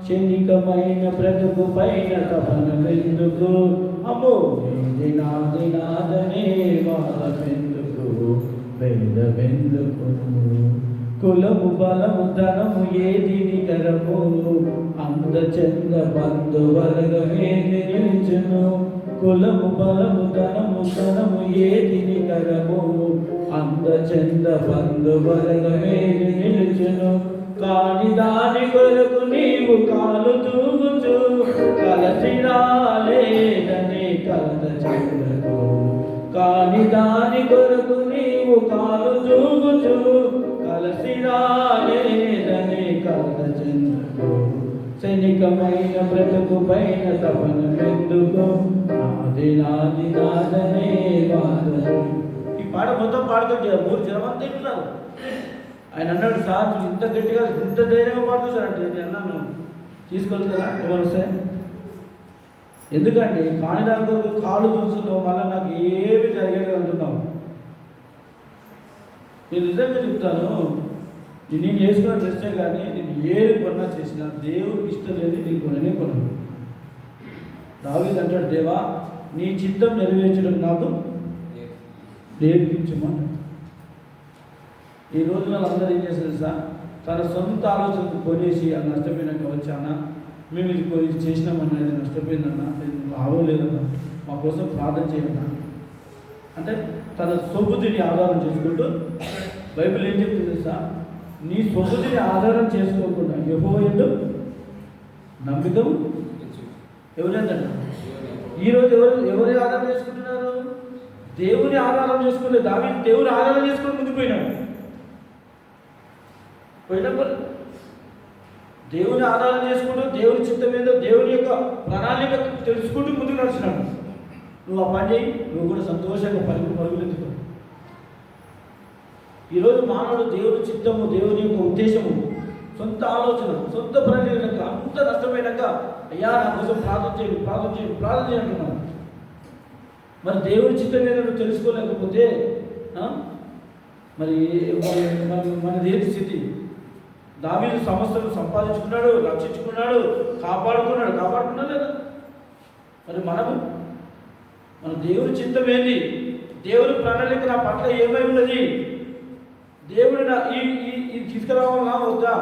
[SPEAKER 2] క్షణికమైన బ్రతుకు పైన తపనమెందుకు. అమ్మో ఏది నాది నాదనే వాదమెందుకు, భేదమెందుకు. కులము బలము ధనము ఏది నికరము, అందచంద బంధువర్గమేది నిలుచును. కులము బలము ధనము ఏది నికరము, అందచంద బంధువర్గమేది నిలుచును. కాని దాని కొరకు నీవు కాలు తూగుచు, కలసి రాలేదని కలత చెందకు. కాని దాని కొరకు నీవు కాలు తూగుచు, కలసి రాలేదని కలత చెందకు. క్షణికమైన బ్రతుకు పైన తపనమెందుకు, నాది నాది నాదనే వాదన. ఈ పాట మొత్తం పాడుతుంటే ఊరు జనమంతా వింటున్నారు. ఆయన అన్నాడు, సార్ మీరు ఇంత గట్టిగా ఇంత ధైర్యంగా పాడుతుంది సార్ అంటే నేను అన్నాను, తీసుకెళ్తారా ఎవరు సార్? ఎందుకంటే కాని దాని కొరకు కాళ్ళు చూస్తున్నావు, మళ్ళీ నాకు ఏమి జరిగేది అంటున్నావు. నేను నిజంగా చెప్తాను, నేను చేసుకున్న డ్రెస్సే కానీ నేను ఏది కొన్నా చేసినా దేవుడికి ఇష్టం లేదు, నేను కొననే కొనను. దావీదు అంటాడు, దేవా నీ చిత్తం నెరవేర్చడం నాకు నేర్పించమని. ఈ రోజు వాళ్ళందరూ ఏం చేస్తారు సార్, తన సొంత ఆలోచనకు కొనేసి ఆ నష్టపోయినాక వచ్చానా, మేము ఇది కొని చేసినామన్నా, ఇది నష్టపోయిందన్నా, ఇది లాభం లేదన్నా, మా కోసం ప్రార్థన చేయన్నా అంటే తన సొబుద్ధిని ఆధారం చేసుకుంటూ బైబిల్ ఏం చెప్తుంది సార్, నీ సొబుద్ధిని ఆధారం చేసుకోకుండా యెహోవా యందు నమ్మికం ఎవరేంటంట. ఈరోజు ఎవరి ఆధారం చేసుకుంటున్నారు? దేవుని ఆధారం చేసుకుంటే దావీదు దేవుని ఆధారం చేసుకుని ముందుకు పోయినప్పుడు దేవుని ఆధారం చేసుకుంటూ దేవుని చిత్తం ఏదో దేవుని యొక్క ప్రణాళిక తెలుసుకుంటూ ముందుకు నడుచున్నాడు. నువ్వు ఆ పని చేయి, నువ్వు కూడా సంతోషంగా పరుగులెత్తుకో. ఈరోజు మానవుడు దేవుని చిత్తము, దేవుని యొక్క ఉద్దేశము, సొంత ఆలోచన, సొంత ప్రణాళిక అంత నష్టమైనాక అయ్యా నా కోసం ప్రార్థన చేయండి అంటున్నాను. మరి దేవుని చిత్తం మీద నువ్వు తెలుసుకోలేకపోతే మరి మనది ఏంటి స్థితి? దావీదు సమస్తను సంపాదించుకున్నాడు, రక్షించుకున్నాడు, కాపాడుకున్నాడు లేదా? మరి మన దేవుని చిత్తం ఏంది? దేవుని ప్రణాళిక నా పట్ల ఏమై ఉన్నది? దేవుడు ఇది తీసుకురావాలా వద్దా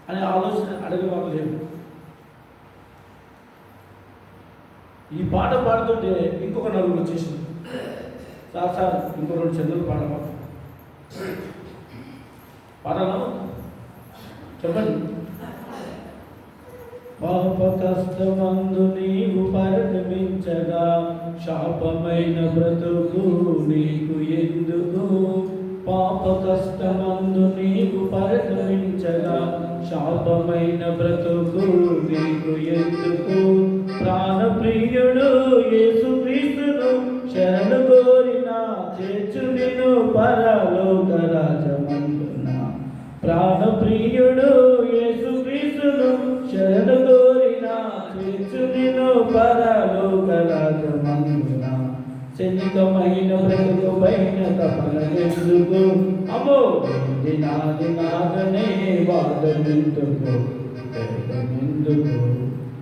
[SPEAKER 2] అనే ఆలోచన అడగవాళ్ళు లేదు. ఈ పాట పాడుతుంటే ఇంకొక నలుగురు వచ్చేసింది, సార్ ఇంకో 2 చంద్రులు పాడమా, పాడాలా చెప్పండి. పాప కష్టమందు నీవు పరితమించగా, శాపమైన బ్రతుకు నీకు ఎందుకు? పాప కష్టమందు నీవు పరితమించగా, శాపమైన బ్రతుకు నీకు ఎందుకు? ప్రాణప్రియుడు యేసుక్రీస్తును శరణు కోరిన చేర్చు నిన్ను పరలోక రాజమందున. ప్రాణప్రియుడు యేసుక్రీస్తును శరణు కోరిన చేర్చు నిన్ను పరలోక రాజమందున. క్షణికమైన బ్రతుకు పైన తపనెందుకు? అమ్మో ఇది నాది నాదనే వాదమెందుకు, భేదమెందుకు.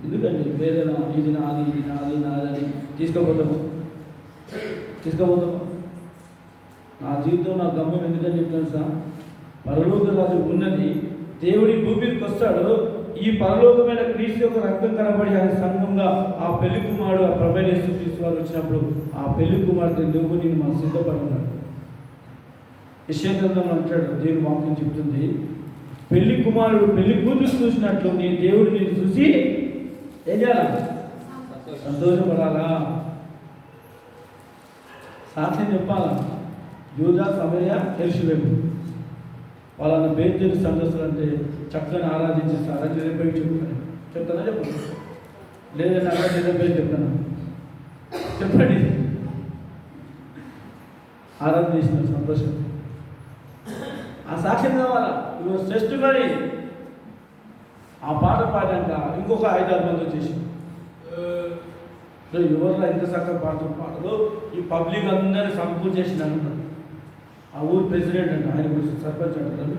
[SPEAKER 2] ఎందుకండి వేదన ఇది నాదని తీసుకోబోతాము. నా జీవితం నా గమ్యం ఎందుకని చెప్తాను సార్, పరలోక రాజు ఉన్నది. దేవుడి భూమికి వస్తాడు, ఈ పరలోకమైన క్రీస్తు యొక్క రక్తం కనబడి ఆయన సంఘంగా ఆ పెళ్లి కుమారుడు ఆ ప్రభైనేసు క్రీస్తు వారు వచ్చినప్పుడు ఆ పెళ్లి కుమారుడు నువ్వు నేను మనం సిద్ధపడున్నాడు. యెషయా గ్రంథంలో అంటాడు, దేవుని వాక్యం చెప్తుంది, పెళ్లి కుమారుడు పెళ్లి కూతురు చూసినట్లు నీ దేవుడు నేను చూసి ఏం చేయాలా? సంతోషపడాలా, సాక్ష్యం చెప్పాలా. యూదా, సమరయ, యెరూషలేము వాళ్ళన్న బేతేలు సంఘస్థులు అంటే చక్కని ఆరాధించి అరంజపోయి చెప్తానా చెప్పండి, లేదంటే అరంజపోయి చెప్తాను చెప్పండి. ఆరాధన చేసిన సంతోషం, ఆ సాక్ష్యం కావాలా. శ్రేష్ఠ మరి ఆ పాట పాడాక ఇంకొక 5-6 మంది వచ్చేసి ఎవరిలో ఎంత చక్కగా పాడుతున్న పాటలు ఈ పబ్లిక్ అందరినీ సంపూర్ణ చేసింది అంటున్నారు. ఆ ఊరు ప్రెసిడెంట్ అంట, ఆయన గురించి సర్పంచ్ అంటారు.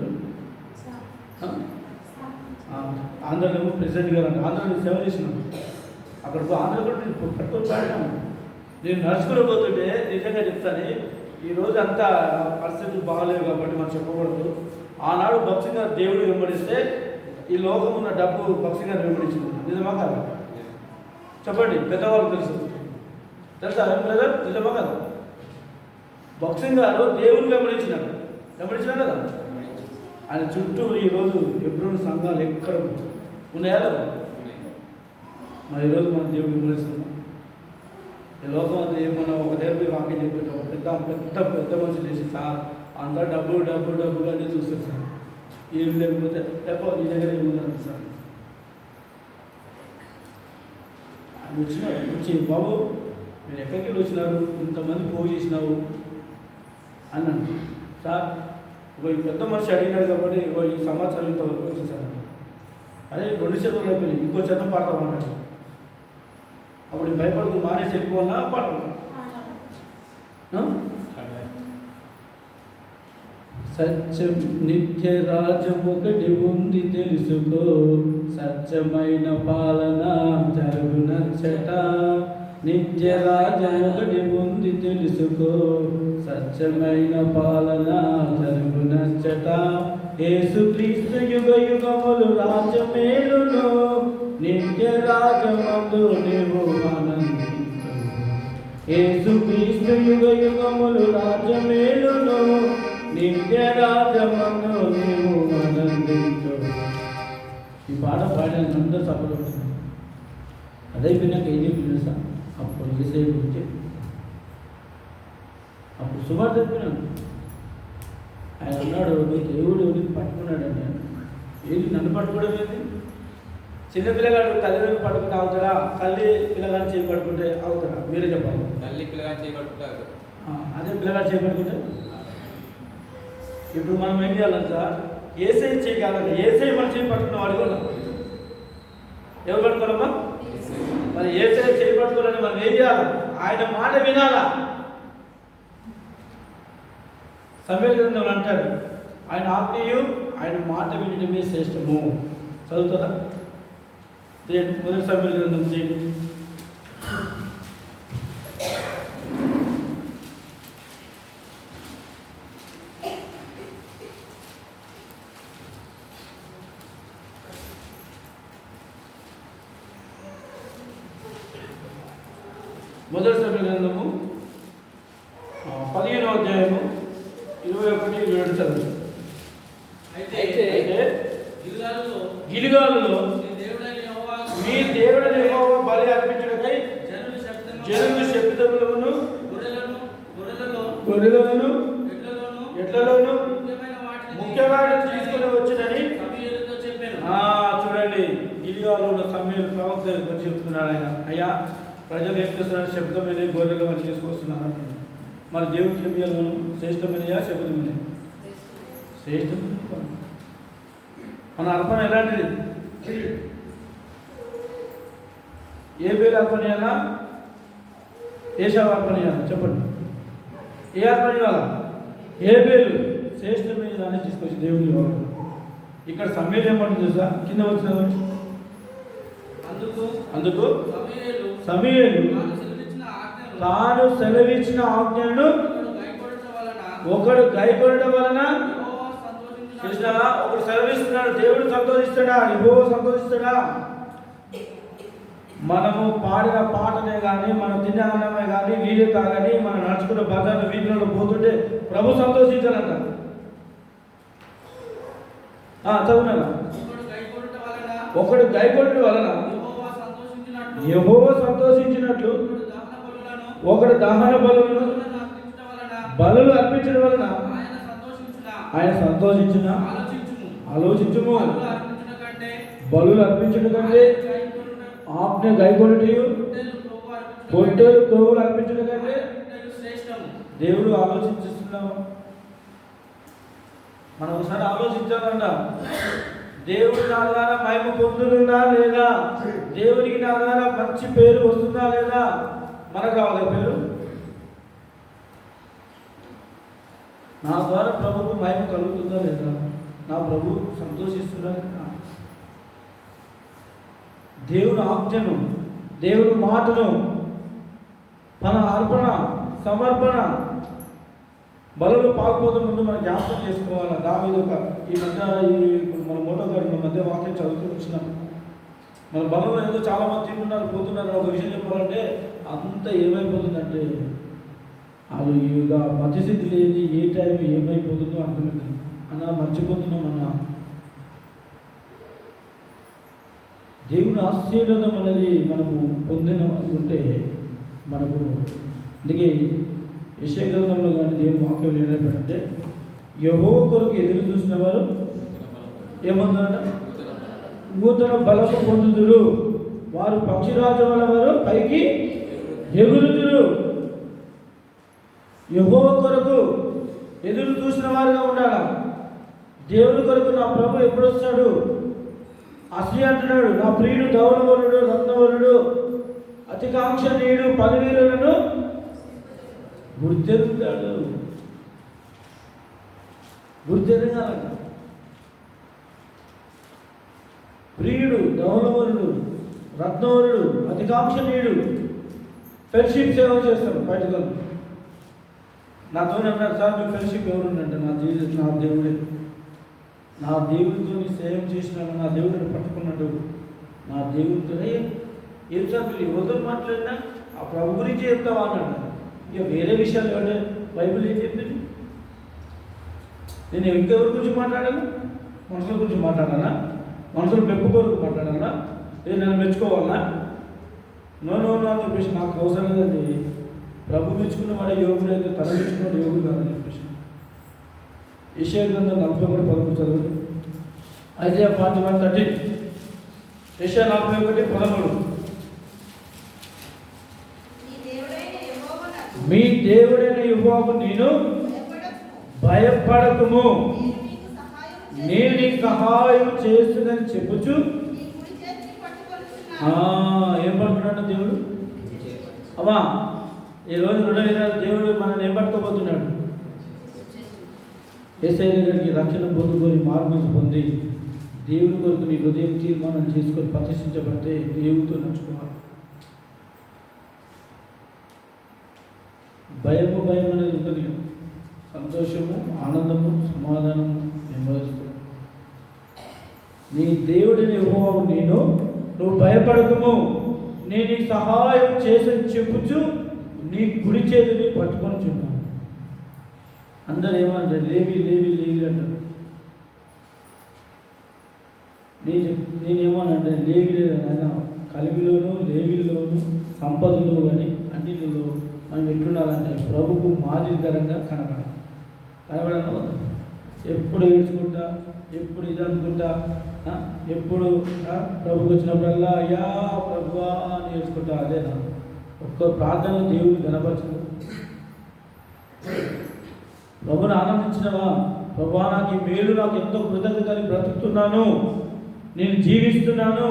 [SPEAKER 2] ఆంధ్రలో ప్రెసిడెంట్ గారు అంటే ఆంధ్రలో సేవ చేసినాను. అక్కడ ఆంధ్ర కూడా నేను పట్టుకొని పాడినాను. నేను నడుచుకుని పోతుంటే నిజంగా చెప్తాను, ఈరోజు అంతా పరిస్థితులు బాగాలేవు కాబట్టి మనం చెప్పకూడదు. ఆనాడు భక్తి గారు దేవుడు వెంబడిస్తే ఈ లోకం ఉన్న డబ్బు భక్తి గారు వెంబడించింది. నిజమా కాదు? చెప్పండి, పెద్దవాళ్ళు తెలుసా బ్రదర్? నిజమా కదా? భక్తి గారు దేవుడిని వెంబడించినాడు కదా. ఆయన చుట్టూ ఈరోజు ఎప్పుడు సంఘాలు ఎక్కడ ఉన్నాయా కదా? మరి ఈరోజు మనం దేవుడిని వెంబడిస్తున్నాం. ఈ లోకం అంతా ఏమన్నా ఒక దేవుడి వాక్యం చెప్పేట పెద్ద పెద్ద పెద్ద మనుషులు చేసి సార్ అంతా డబ్బు కానీ చూస్తారు సార్. ఏం లేకపోతే ఎప్పుడు నీ దగ్గర ఏముందని సార్ వచ్చి బాబు మీరు ఎక్కడికి వచ్చినారు, ఇంతమంది పోగు చేసినావు అన్నాను. సార్ ఈ పెద్ద మనిషి అడిగినాడు కాబట్టి ఈ సంవత్సరం ఇంతవరకు వచ్చింది సార్. అదే 2 శాతం అయిపోయింది, ఇంకో శాతం పాడతామన్నాడు. అప్పుడు భయపడుతూ మానేసి వెళ్ళిపోవాలా పాడతాం. సత్యం నిత్య రాజ్యం ఒకటి ఉంది తెలుసుకో, సత్యమైన పాలన జరుగునచ్చట. నిత్య రాజ్యం ఒకటి ఉంది తెలుసుకో, సత్యమైన పాలన జరుగునచ్చట. యేసుక్రీస్తు యుగ యుగములు రాజ్యమేలును, నిత్య రాజ్యమందు నీవు ఆనందించు. యేసుక్రీస్తు యుగ యుగములు రాజ్యమేలును, నిత్య రాజ్యమందు నీవు ఆనందించు. ఈ పాట పాడిన అందరూ సభలు వస్తుంది. అదైపోయినాక ఏం చెప్పిన సార్, అప్పుడు ఏసై గురించి అప్పుడు సుమారు చెప్పినాను. ఆయన అన్నాడు, దేవుడు పట్టుకున్నాడండి. ఏది నన్ను పట్టుకోవడం ఏంటి? చిన్న పిల్లగాడు తల్లిదండ్రులు పట్టుకుంటే అవుతారా? తల్లి పిల్లగాడు చేయి పట్టుకుంటే అవుతారా? మీరే చెప్పాలి.
[SPEAKER 3] తల్లి పిల్లగాడు చేయి పట్టుకుంటారు,
[SPEAKER 2] అదే పిల్లగాడు చేయి పట్టుకుంటే. ఇప్పుడు మనం ఏం చేయాలంట? ఏసై చేయగలండి. ఏసై మన చేయి పట్టుకున్న వాడు కూడా ఎవరు పట్టుకోవాలమ్మా? మరి ఏసై చేయి పట్టుకోవాలని మనం ఏం చేయాలి? ఆయన మాట వినాలా. సమయ గ్రంథంలో అంటాడు, ఆయన ఆజ్ఞయు ఆయన మాట వినడమే శ్రేష్టము. చదువుతుందా? మొదటి సమయ గ్రంథం చేయండి. మొదటి సమయ గ్రంథము 15వ అధ్యాయము 21-22 చదువు.
[SPEAKER 3] అయితే
[SPEAKER 2] గిలిగాలులో మీ దేవుడైన యెహోవా బలి అర్పించుటకై జనులు శబ్దములను గొర్రెలను ఎడ్లలోను ముఖ్యమైన తీసుకుని వచ్చినని చూడండి. గిలిగాలులో సమయంలో ప్రవక్త వచ్చి చెప్తున్నాడు ఆయన, అయ్యా ప్రజలు ఏం చేస్తున్నారు? శబ్దమైన గొర్రెలు అని తీసుకొస్తున్నారు అంటున్నారు. మరి దేవుడికి ఏం చేయాలి? మనం శ్రేష్టమైనయా శబ్దమైన? శ్రేష్టమైన. మన అర్పణ ఎలాంటిది? ఏ పేరు అర్పణ చేయాలా? ఏషావు అర్పణ చేయాలా? చెప్పండి. ఏ అర్పణ చేయాలా? ఏ పేరు? శ్రేష్టమైన దాన్ని తీసుకొచ్చి దేవుని వాళ్ళు. ఇక్కడ సమయం ఏమంటుంది చూసా? కింద వచ్చిన అందుకు సమూయేలు తాను సెలవిచ్చిన ఆజ్ఞను ఒకడు గైకొనడం వలన చూసినారా? ఒకడు సెలవిస్తున్నాడు, దేవుడు సంతోషిస్తాడా? యెహోవా సంతోషిస్తాడా? మనము పాడిన పాటనే కానీ, మనం తినే అన్నమే కానీ, నీళ్ళు తాగని, మనం నడుచుకున్న బజార్ల వీధులలో పోతుంటే ప్రభు సంతోషించాలంట. చదువునా? ఒకడు గైకొనడం వలన యెహోవా సంతోషించినట్లు ఒకడు దహన బలులు అర్పించడం వలన ఆయన సంతోషించిన. ఆలోచించుము. బలులు అర్పించడం కంటే ఆజ్ఞ గైకొనుటయు పొట్టేలు గోవులు అర్పించడం కంటే దేవుడు ఆలోచించుతున్నాము. మనం ఒకసారి ఆలోచించాలంట. దేవుడి నా ద్వారా మహిమ పొందుతుందా లేదా, దేవునికి నా ద్వారా మంచి పేరు వస్తుందా లేదా, మనకు కావాలి పేరు. నా ద్వారా ప్రభువు మహిమ కలుగుతుందా లేదా, నా ప్రభు సంతోషిస్తుందా లేదా, దేవుని ఆజ్ఞను దేవుని మాటను మన అర్పణ సమర్పణ బలలో పాల్పోతున్న ముందు మనం జ్ఞాపకం చేసుకోవాలి. దావీదు ఒక ఈ మధ్య మన మోటో గారి మధ్య వాక్యం చదువుతూ వచ్చినాం. మన బలంలో ఏదో చాలా మంది తింటున్నారు పోతున్నారు. ఒక విషయం చెప్పాలంటే అంత ఏమైపోతుందంటే అది ఇక మధ్యస్థితి లేని ఏ టైం ఏమైపోతుందో అర్థమైంది అన్న మర్చిపోతున్నాం. అన్న దేవుని ఆశీర్వాదం అనేది మనము పొందిన ఉంటే మనకు అందుకే యెషయా గ్రంథంలో కానీ దేవుని వాక్యం ఏంటంటే యెహోవా కొరకు ఎదురు చూసిన వారు ఏమన్నారట, నూతన బలము పొందుదురు, వారు పక్షిరాజుల వారు పైకి ఎగురుదురు. యెహోవా కొరకు ఎదురు చూసిన వారుగా ఉండాలి. దేవుని కొరకు నా ప్రభు ఎప్పుడు వస్తాడు? అసలు అంటున్నాడు, నా ప్రియుడు ధవలవరుడు రత్నవరుడు అతికాంక్షణీయుడు పదవీరులను గుర్తెరుగుతాడు. గుర్తెరగాలంట. ప్రియుడు ధవలవరుడు రత్నవరుడు అతికాంక్షణీయుడు ఫెలోషిప్ సేవ చేస్తాడు. బయటకు నాతో అన్నారు, సార్ మీ ఫెలోషిప్ ఎవరుందంటే నా దేవుడే. నా దేవుడితో సేవ చేసినాను, నా దేవుడిని పట్టుకున్నాడు. నా దేవుడితోనే ఏం సార్ మీరు ఎవరితో మాట్లాడినా ఆ ప్రభు గురించి చెప్తావా అన్నాడు. ఇక వేరే విషయాలు ఏమంటే బైబిల్ ఏం చెప్పింది? నేను ఇంకెవరి గురించి మాట్లాడాను? మనుషుల గురించి మాట్లాడానా? మనుషులు మెప్పు కొరకు మాట్లాడానా? నన్ను మెచ్చుకోవాలనా? నో నో నో అని చెప్పేసి నాకు అవసరం లేదండి. ప్రభు మెచ్చుకున్న వాడే యోగుడు అయితే తన మెచ్చుకున్న యోగుడు కాదని చెప్పేసి యెషయా గ్రంథం 41:13 చదువు. ఐజయా 41:13. యెషయా 41:13. మీ దేవుడైన యెహోవాకు నేను భయపడకుము, నేను నీకు సహాయం చేస్తుందని చెప్పుచు. ఏం పడుతున్నాడు దేవుడు? అమ్మా ఈరోజు 2 దేవుడు మనల్ని ఏం పట్టుకోబోతున్నాడు? యేసయ్య దగ్గరికి రక్షణ పొందుకొని మార్గం పొంది దేవుని కొరకు నీ హృదయం తీర్మానం చేసుకొని ప్రతిష్ఠించబడితే దేవుడితో నడుచుకోవాలి. భయం అనేది ఉంటుంది. సంతోషము ఆనందము సమాధానము నెమ్మదిస్తూ నీ దేవుడిని యెహోవాకు నువ్వు భయపడకము, నేను నీకు సహాయం చేసని చెప్పుచు నీ కుడి చేతిని పట్టుకొని చున్నాను. అందరూ ఏమంటారు? లేవి లేవి లేవి అంటారు. నేనేమోనంటే లేవి లేదా కలివిలోను లేవిలోను సంపదలో కానీ అన్నిటిలో మనం ఎట్లుండాలంటే ప్రభుకు మాదిరికరంగా కనబడను. ఎప్పుడు ఏడ్చుకుంటా, ఎప్పుడు ఇది అనుకుంటా, ఎప్పుడు ప్రభుకు వచ్చినప్పుడల్లా అయ్యా ప్రభువా అని ఏడ్చుకుంటా. అదేనా ఒక్క ప్రార్థన దేవుడిని కనపరచదు. ప్రభుని ఆనందించినవా? ప్రభువా నాకు ఈ మేలు, నాకు ఎంతో కృతజ్ఞతని బ్రతుకుతున్నాను, నేను జీవిస్తున్నాను.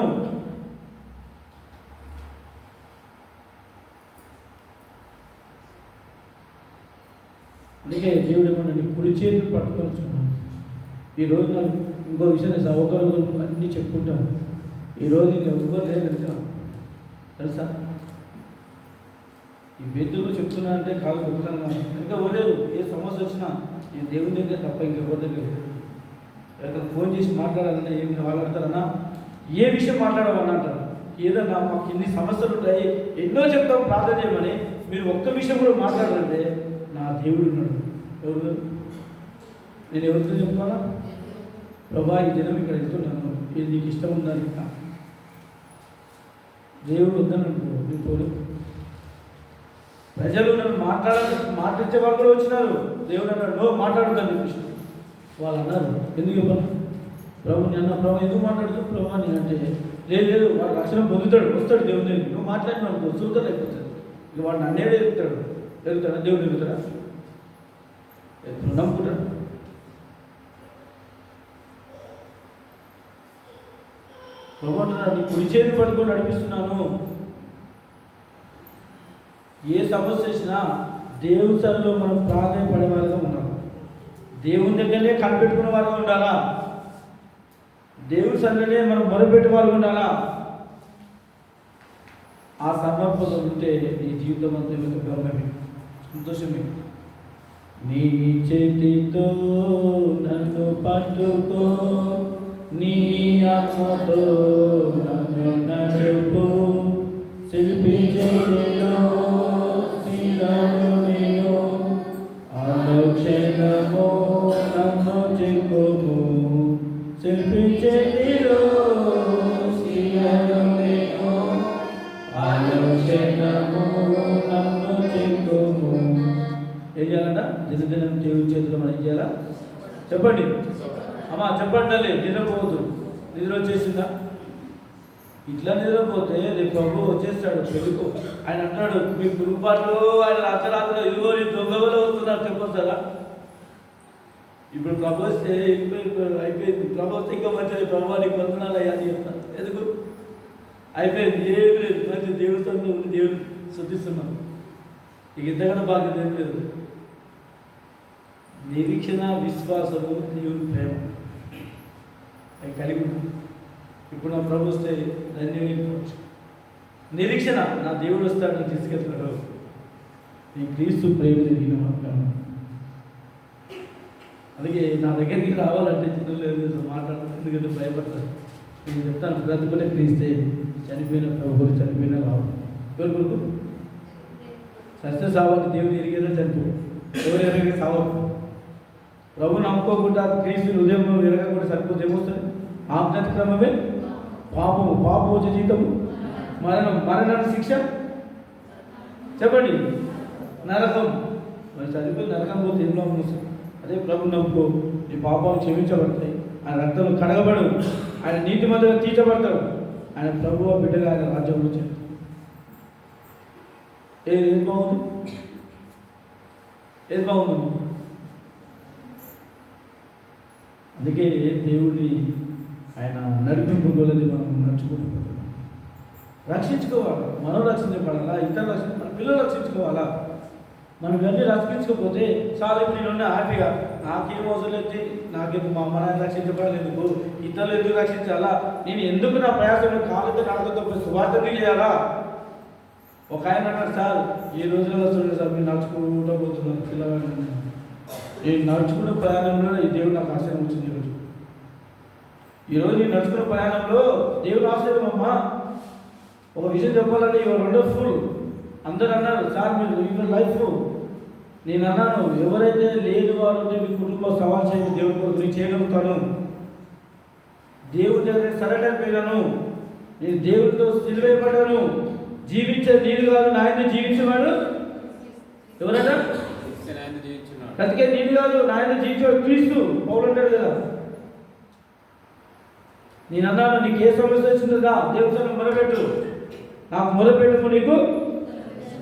[SPEAKER 2] అందుకే దేవుడు ఏమన్నా నీ కుడి చేతులు పట్టుకొని ఈరోజు నాకు ఇంకో విషయం ఒకరు అన్నీ చెప్పుకుంటాను. ఈరోజు ఇంకా ఎవరు లేదు తెలుసా? ఈ వ్యక్తులు చెప్తున్నా అంటే కాదు చెప్తాను. ఇంకా ఇవ్వలేదు. ఏ సమస్య వచ్చినా నేను దేవుని దగ్గర తప్ప ఇంకెవరి దగ్గర ఎవరికైనా ఫోన్ చేసి మాట్లాడాలన్నా ఏమి వాళ్ళు అడతారన్నా, ఏ విషయం మాట్లాడమని అంటారు. ఏదన్నా మాకు ఇన్ని సమస్యలు ఉంటాయి, ఎన్నో చెప్తాం ప్రార్థన చేయమని, మీరు ఒక్క విషయం కూడా మాట్లాడాలంటే నా దేవుడు ఉన్నాడు. ఎవరు? నేను ఎవరితో చెప్తానా? ప్రభా ఈ దినం ఇక్కడ వెళ్తున్నాను, ఇది నీకు ఇష్టం ఉందని. దేవుడు వద్దననుకో నేను పోదు. ప్రజలు నన్ను మాట్లాడించే వాళ్ళు కూడా వచ్చినారు. దేవుడు అన్నాడు నో మాట్లాడుతాను చెప్పేసి. వాళ్ళు అన్నారు ఎందుకు చెప్పను? ప్రభు నేను ప్రభు ఎందుకు మాట్లాడుతావు ప్రభు అని అంటే లేదు వాడు రక్షణ పొందుతాడు, వస్తాడు దేవుని. నువ్వు మాట్లాడిన వాడు సులకలు అయిపోతాడు. ఇక వాడు నన్నేడే ఎదుగుతాడా? దేవుడు ఎదుగుతాడా? నమ్ముకుంటాడు. ప్రభు అంటున్నాడు, నీ కుడి చేతి పట్టుకొని నడిపిస్తున్నాను. ఏ సమస్య వచ్చినా దేవుని సన్నిధిలో మనం ప్రాధాన్యపడే వారిగా ఉండాలి. దేవుని దగ్గరనే కనిపెట్టుకునే వారిగా ఉండాలా. దేవుని సన్నిధినే మనం మొదలుపెట్టే వారు ఉండాలా. ఆ సందర్భంలో ఉంటే నీ జీవితం అంతా గౌరవమే, సంతోషమే. నీ చేతితో నన్ను పట్టుకో, నీ ఆత్మతో నన్ను నడుపు, శిల్పి చేతిలో నేను ఆలోచనము నన్ను చెక్కుము, శిల్పి చేతిలో నేను ఆలోచనము నన్ను చెక్కుము. ఏం చేయాలంట? దినదినం దేవుని చేతిలో మనం ఏం చేయాలా? చెప్పండి అమ్మా, చెప్పండి తల్లి. నిద్రపోవద్దు. నిద్ర వచ్చేసిందా? ఇట్లా నిద్రపోతే రేపు ప్రభు వచ్చేస్తాడు పెళ్ళికు. ఆయన అంటాడు, మీ కుటుంబాలు ఆయన అర్ధరాత్రిలో ఇదిగో నీ దొంగలో వస్తున్నారు చెప్పొద్దా? ఇప్పుడు ప్రభు వస్తే అయిపోయింది. ప్రభు వస్తే ఇంకా మంచిది. ప్రభు నీకు వందనాలు అయ్యా అని చెప్తాను. ఎందుకు? అయిపోయింది, ఏమి లేదు. మంచి దేవుడితో దేవుడు శుద్ధిస్తున్నాను. ఇక ఇంతకన్నా బాగా ఏం లేదు. నిరీక్షణ, విశ్వాసము, దేవుని ప్రేమ అవి కలిగి ఉన్నాం. ఇప్పుడు నా ప్రభు వస్తే ధన్యమైపోవచ్చు. నిరీక్షణ, నా దేవుడు వస్తాడని తీసుకెళ్తాడు. నీ క్రీస్తు ప్రేమ జరిగిన మాట్లాడు. అందుకే నా దగ్గరికి రావాలంటే చిన్నలేదు మాట్లాడతాను. ఎందుకంటే భయపడతాను. నేను చెప్తాను, బ్రతుకునే క్రీస్తే, చనిపోయిన ప్రభు చనిపోయినా రావాలి. ఎవరి కొరకు? సస్య సావాన్ని దేవుని ఎరిగేదా చనిపో. ఎవరు ఎరగే సావాలి. ప్రభు నమ్ముకోకుండా క్రీస్తు హృదయం ఎరగకుండా సరిపోతే ఏమొస్తుంది? ఆజ్ఞాతిక్రమమే పాపము, పాపం వచ్చే జీతము మరణం, మరణానికి శిక్ష చెప్పండి నరకం. మరి చనిపోయి నరకం పోతే ఏం లాభం వస్తుంది? అదే ప్రభు నమ్ముకో, నీ పాపాలు క్షమించబడతాయి. ఆయన రక్తంలో కడగబడు, ఆయన నీతి మధ్యలో తీర్చబడతాడు. ఆయన ప్రభువు బిడ్డగా ఆయన రాజ్యంలో వచ్చాడు. ఏం బాగుంది? ఏది బాగుంది? అందుకే దేవుడిని ఆయన నడిపింపు కొలది మనం నడుచుకుంటున్నాం. రక్షించుకోవాలి. మనం రక్షించబడాలా? ఇతరులు మన పిల్లలు రక్షించుకోవాలా? మనం ఇవన్నీ రక్షించకపోతే చాలా ఇప్పుడు నేను హ్యాపీగా నాకేం అవసరం లేదు, నాకేం మా అమ్మ నాయన రక్షించబడాలి, ఎందుకు ఇతరులు ఎందుకు రక్షించాలా, నేను ఎందుకు నా ప్రయాసంలో కాళ్ళతో నడకతో సువార్త చేయాలా? ఒక ఆయన అన్నాడు, సార్ ఈ రోజుల్లో వస్తుంది సార్, మీరు నడుచుకుంటూ పోతున్నారు పిల్లవాడిని. నేను నడుచుకున్న ప్రయాణంలో ఈ దేవుడు నాకు ఆశ్రయం వచ్చింది. ఈరోజు నేను నడుచుకున్న ప్రయాణంలో దేవుడు ఆశ్రయం అమ్మా. ఒక విషయం చెప్పాలంటే యువర్ వండర్ఫుల్. అందరూ అన్నారు, సార్ మీరు యువర్ లైఫ్. నేను అన్నాను, ఎవరైతే లేని వారు మీ కుటుంబం సవాల్ చేయండి, దేవుడి కొరకు నేను చేయగలుగుతాను. దేవుడి దగ్గర సరెండర్ అయిపోయాను. నేను దేవుడితో సిలువైపడ్డాను. జీవించే నీళ్ళు కాదు, నాయన జీవించేవాడు ఎవరైనా బ్రతికే నీళ్ళు కాదు, నాయన జీవించేవాడు క్రీస్తు. పౌలు అంటాడు కదా. నేను అన్నాను, నీకు ఏ సమస్య వచ్చిందా దేవుడు మొదలుపెట్టు, నాకు మొదలుపెట్టుకు నీకు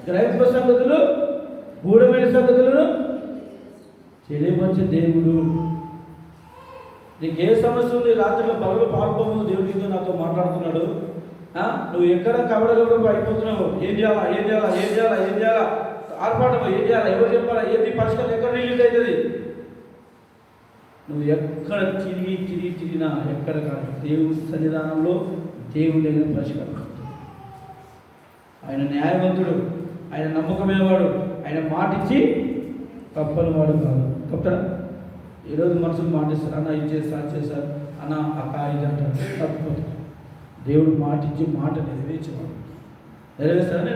[SPEAKER 2] గ్రహింప సంగతులు గూఢమైన సంగతులను తెలియపరిచే దేవుడు. నీకు ఏ సమస్య ఉంది? రాత్రిలో పగలు పాల్పోము దేవుడితో నాతో మాట్లాడుతున్నాడు. నువ్వు ఎక్కడ కబడగబడ అయిపోతున్నావు. ఏం చేయాలా, ఏం చేయాలా, ఏం చేయాలా, ఏం చేయాలా, ఆర్పాటం ఏం చేయాలా, ఎవరు చెప్పాలా, ఏది పరిష్కారం ఎక్కడ రిలీజ్ అవుతుంది? నువ్వు ఎక్కడ తిరిగినా ఎక్కడ కాదు, దేవుడి సన్నిధానంలో దేవుడి దగ్గర పరిష్కారం. ఆయన న్యాయవంతుడు, ఆయన నమ్మకమైన వాడు, ఆయన మాటిచ్చి తప్పని వాడు కాదు. తప్పరా? ఈరోజు మనుషులు మాటిస్తారు, అన్న ఇది చేస్తారు, అది చేస్తారు, అన్న అక్క ఇది అంటారు. తప్పదు. దేవుడు మాటిచ్చి మాట నెరవేర్చేవాడు. నెరవేర్చారా?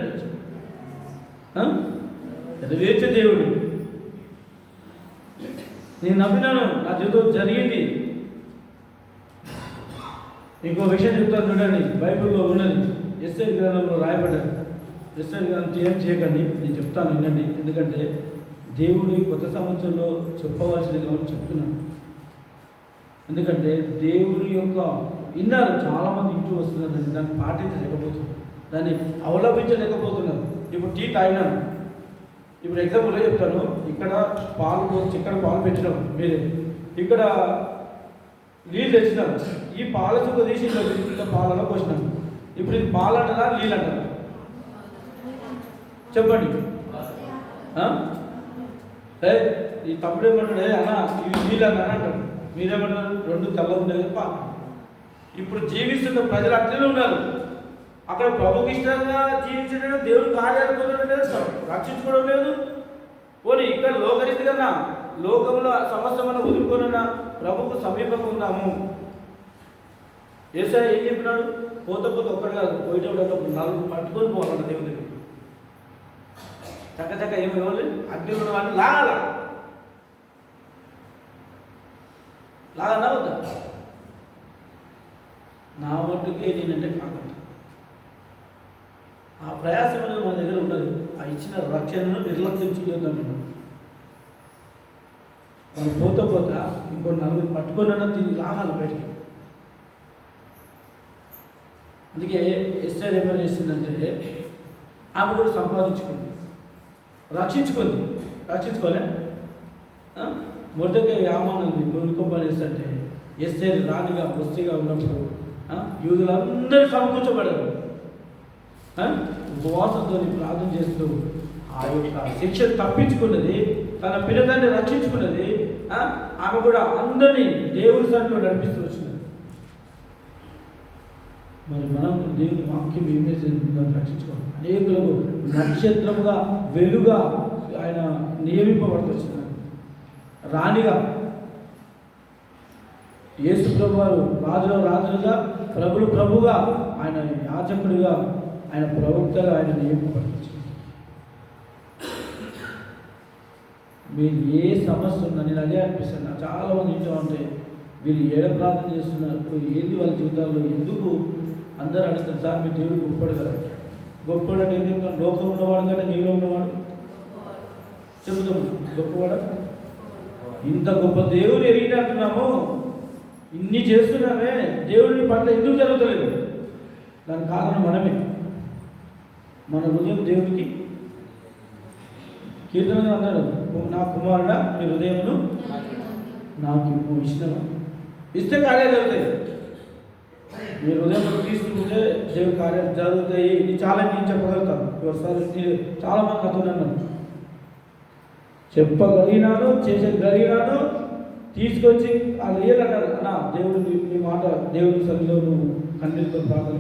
[SPEAKER 2] నెరవేర్చే దేవుడు. నేను నమ్మినాను, నా జీవితం జరిగింది. ఇంకో విషయం చెప్తాను చూడండి, బైబిల్లో ఉన్నది, ఎస్ఐ గ్రంథంలో రాయబడ్డాడు. ఎస్ఐ గ్రంథం ఏం చేయకండి, నేను చెప్తాను వినండి. ఎందుకంటే దేవుడి కొత్త సంవత్సరంలో చెప్పవలసింది కాబట్టి చెప్తున్నాను. ఎందుకంటే దేవుడి యొక్క విన్నారు, చాలామంది ఇంటూ వస్తున్నారు, దాన్ని పాటించలేకపోతున్నారు, దాన్ని అవలంబించలేకపోతున్నారు. ఇప్పుడు టీ తాగినాను, ఇప్పుడు ఎగ్జాంపుల్గా చెప్తాను. ఇక్కడ పాలు చిక్కడ పాలు పెట్టినాం మీరే, ఇక్కడ నీళ్ళు తెచ్చినారు. ఈ పాల చుక్క తీసి ఇంత పాలలో పోసినారు. ఇప్పుడు ఇది పాలు అంటారా నీళ్ళు అంటారా? చెప్పండి. ఈ తప్పుడు ఏమంటాడు, అన్న ఇవి నీళ్ళు అన్నారా అంటాడు. మీరేమంటారు? రెండు తెల్ల ఉండేది పాలు. ఇప్పుడు జీవిస్తున్న ప్రజలు అట్లనే ఉన్నారు. అక్కడ ప్రభుకి ఇష్టంగా జీవించడం, దేవుడు కార్యాలు పొందడం లేదు, రక్షించుకోవడం లేదు. పోనీ ఇక్కడ లోకరీతి కన్నా లోకంలో సమస్యలను వదులుకొనన్నా ప్రభుకు సమీపంగా ఉన్నాము. యేసయ్య ఏం చెప్పినాడు? పోత ఒక్కడు కాదు, పోయేటప్పుడు నలుగురు పట్టుకొని పోవాలన్న దేవుడి దగ్గర. చక్క ఏమి ఇవ్వాలి? అగ్ని ఉన్న వాడిని లాగన్నా వద్దా? నా మట్టుకే నేనంటే కాకుండా ఆ ప్రయాసం అనేది మన దగ్గర ఉండదు. ఆ ఇచ్చిన రక్షణను నిర్లక్ష్యం చేయొద్దంటున్నాడు. మనం పోత ఇంకో నలుగురు పట్టుకున్న దీన్ని లాగాలి బయటికి. అందుకే ఎస్టర్ ఏమైనా చేసిందంటే ఆమె కూడా సంపాదించుకుంది, రక్షించుకోలే. మొదటిగా యామానంది కొనుక్కోపని చేస్తుంటే ఎస్టర్ రాణిగా వస్తీగా ఉన్నప్పుడు యూదులందరూ సమకూర్చబడారు. ఉపవాసంతో ప్రార్థన చేస్తూ ఆ యొక్క శిక్ష తప్పించుకున్నది, తన పిల్లగాన్ని రక్షించుకున్నది. ఆమె కూడా అందరినీ దేవుని సన్నిధిలో నడిపిస్తూ వచ్చింది. మరి మనం దేవుని వాక్యం ఏమే రక్షించుకోవాలి. అనేకులకు నక్షత్రముగా వెలుగా ఆయన నియమింపబడుతున్నారు. రాణిగా యేసు ప్రభు వారు రాజుగా ప్రభుగా ఆయన యాజకుడిగా ఆయన ప్రవక్తగా ఆయన నియమింపబడుతున్నారు. మీరు ఏ సమస్య ఉన్నా నేను అదే అనిపిస్తాను. నాకు చాలామంది ఇంట్లో ఉంటే వీళ్ళు ఏడ ప్రార్థన చేస్తున్నారు, ఏంది వాళ్ళ జీవితాల్లో, ఎందుకు అందరూ అడుగుతారు, సార్ మీ దేవుడు గొప్పడు కదా. గొప్పవాడు అంటే ఏం చెప్తాను? లోకం ఉన్నవాడు కంటే నీలో ఉన్నవాడు చెబుతాం. గొప్పవాడు ఇంత గొప్ప దేవుడు ఎరిగినట్టున్నాము, ఇన్ని చేస్తున్నామే, దేవుడిని పట్ల ఎందుకు జరుగుతలేదు? దానికి కారణం మనమే. మన హృదయం దేవుడికి కీర్తనగా అన్నాడు, నా కుమారుడా మీ హృదయమును నాకు ఇస్తే కార్యాలు జరుగుతాయి. మీ హృదయంలో తీసుకుంటే దేవుడి కార్యాలు జరుగుతాయి. ఇది చాలా నేను చెప్పగలుగుతాను. ఒకసారి చాలా మంది అతున్నాను, చెప్పగలిగినాను, చేసగలిగినాను, తీసుకొచ్చి ఆ రియల్ అంటారు అన్న దేవుడు నీ మాట దేవుడి సన్నిధిలో నువ్వు కన్నీళ్ళతో ప్రార్థన,